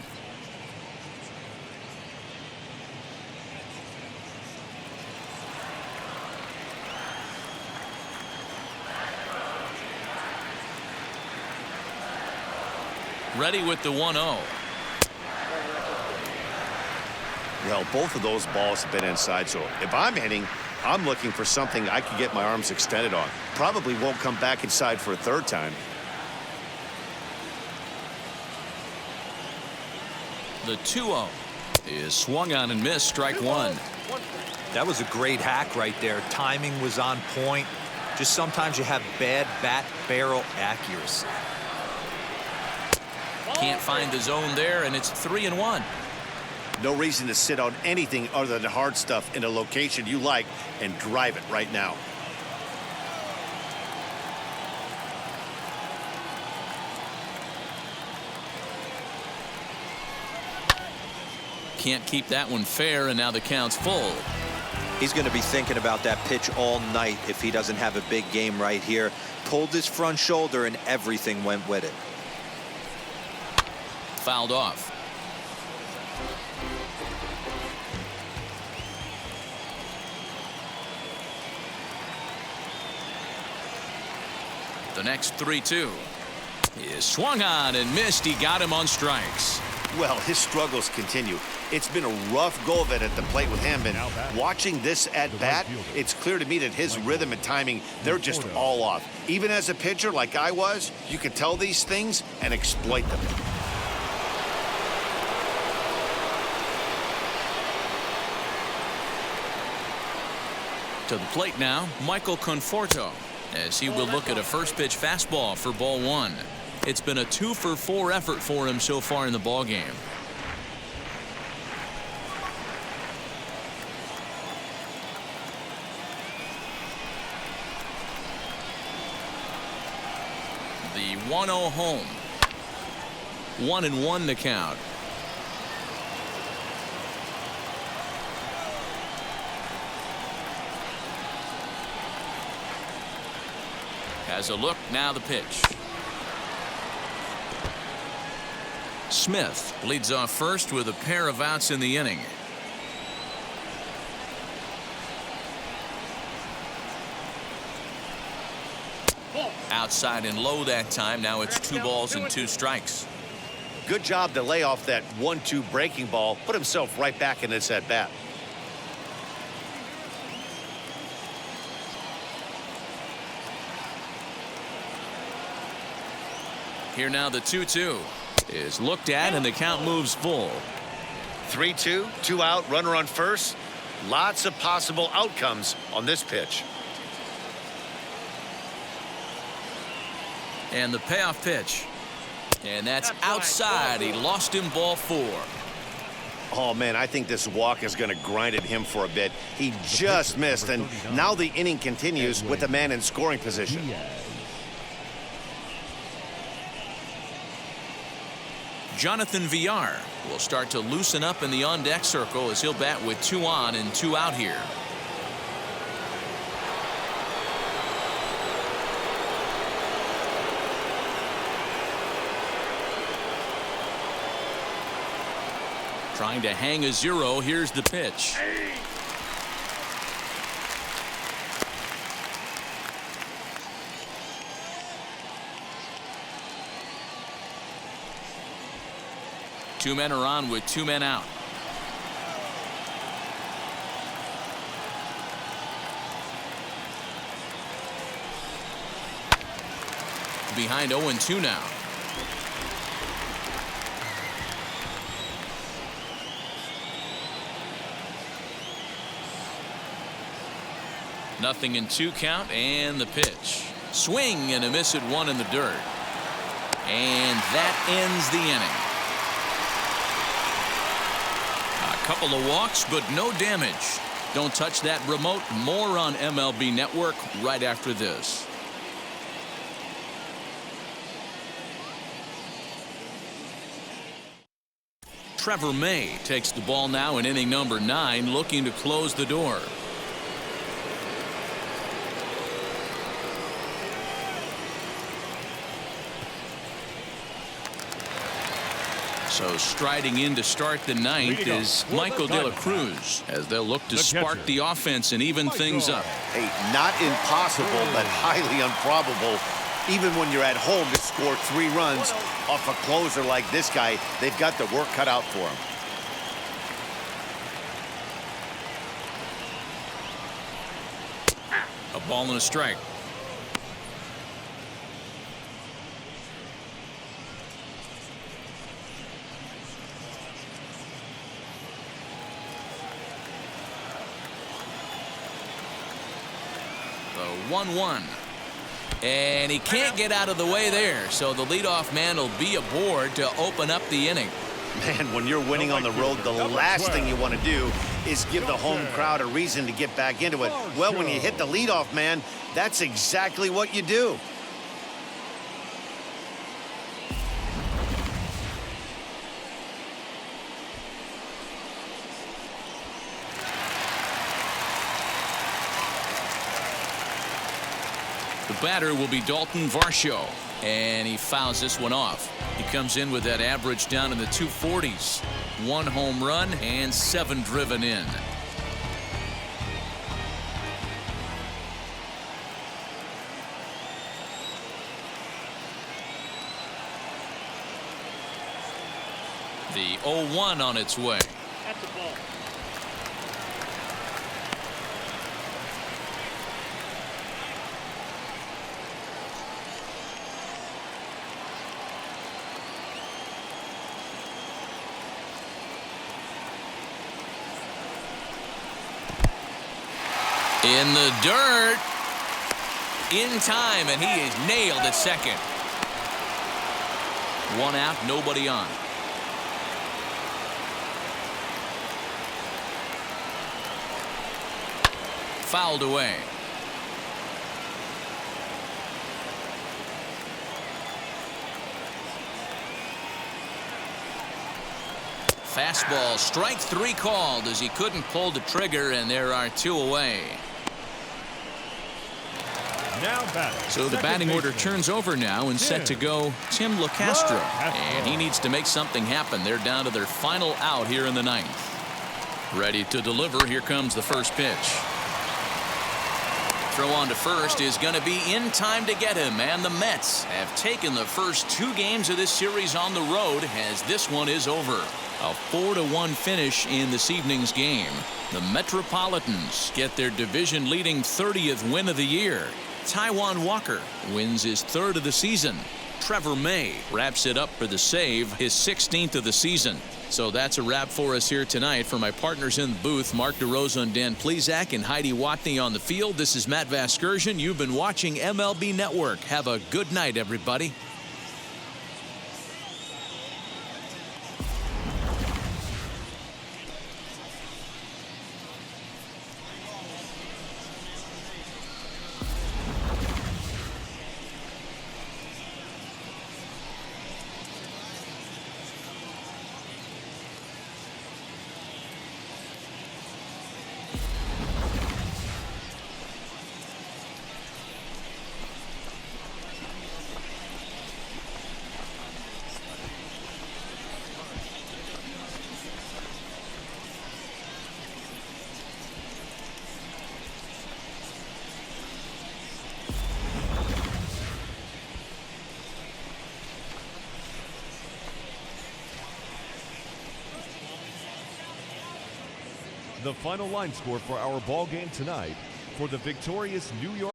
Ready with the 1-0. Well, both of those balls have been inside, so if I'm hitting, I'm looking for something I can get my arms extended on. Probably won't come back inside for a third time. The 2-0 is swung on and missed, strike 1. That was a great hack right there. Timing was on point. Just sometimes you have bad bat barrel accuracy. Can't find the zone there, and it's 3-1. No reason to sit on anything other than hard stuff in a location you like and drive it right now. Can't keep that one fair, and now the count's full. He's going to be thinking about that pitch all night if he doesn't have a big game right here. Pulled his front shoulder, and everything went with it. Fouled off. The next 3-2 is swung on and missed. He got him on strikes. Well, his struggles continue. It's been a rough go of it at the plate with him, and watching this at bat, it's clear to me that his rhythm and timing, they're just all off. Even as a pitcher like I was, you can tell these things and exploit them. To the plate now, Michael Conforto, as he will look at a first pitch fastball for ball 1. It's been a 2 for 4 effort for him so far in the ball game. The 1-0 home. 1-1 the count. Has a look, now the pitch. Smith leads off first with a pair of outs in the inning. Outside and low that time. Now it's 2 balls and 2 strikes. Good job to lay off that 1-2 breaking ball, put himself right back in this at bat. Here now the 2-2 is looked at and the count moves full. 3-2, 2 out, runner on first. Lots of possible outcomes on this pitch. And the payoff pitch. And that's outside. He lost him, ball 4. Oh, man, I think this walk is going to grind at him for a bit. He just missed, and now the inning continues with the man in scoring position. Jonathan Villar will start to loosen up in the on-deck circle as he'll bat with 2 on and 2 out here. Trying to hang a 0. Here's the pitch. Two men are on with 2 men out. Behind 0-2 now. 0-2 count and the pitch. Swing and a miss at one in the dirt. And that ends the inning. A couple of walks, but no damage. Don't touch that remote. More on MLB Network right after this. Trevor May takes the ball now in inning number 9, looking to close the door. So striding in to start the 9th is Michael De La Cruz, as they'll look to spark the offense and even things up. Hey, not impossible, but highly improbable. Even when you're at home to score 3 runs off a closer like this guy, they've got the work cut out for him. A ball and a strike. The 1-1. And he can't get out of the way there, so the leadoff man will be aboard to open up the inning. Man, when you're winning on the road, the last thing you want to do is give the home crowd a reason to get back into it. Well, when you hit the leadoff man, that's exactly what you do. The batter will be Dalton Varsho, and he fouls this one off. He comes in with that average down in the 240s. 1 home run and 7 driven in. The 0-1 on its way. That's the ball. In the dirt. In time, and he is nailed at second. 1 out, nobody on. Fouled away. Fastball, strike 3 called as he couldn't pull the trigger, and there are 2 away. So the batting order turns over now, and set to go Tim LaCastro. And he needs to make something happen. They're down to their final out here in the 9th. Ready to deliver. Here comes the first pitch. Throw on to first is going to be in time to get him. And the Mets have taken the first 2 games of this series on the road, as this one is over. A 4-1 finish in this evening's game. The Metropolitans get their division-leading 30th win of the year. Taijuan Walker wins his 3rd of the season. Trevor May wraps it up for the save, his 16th of the season. So that's a wrap for us here tonight. For my partners in the booth, Mark DeRosa and Dan Plesac, and Heidi Watney on the field, this is Matt Vasgersian. You've been watching MLB Network. Have a good night, everybody. The final line score for our ball game tonight for the victorious New York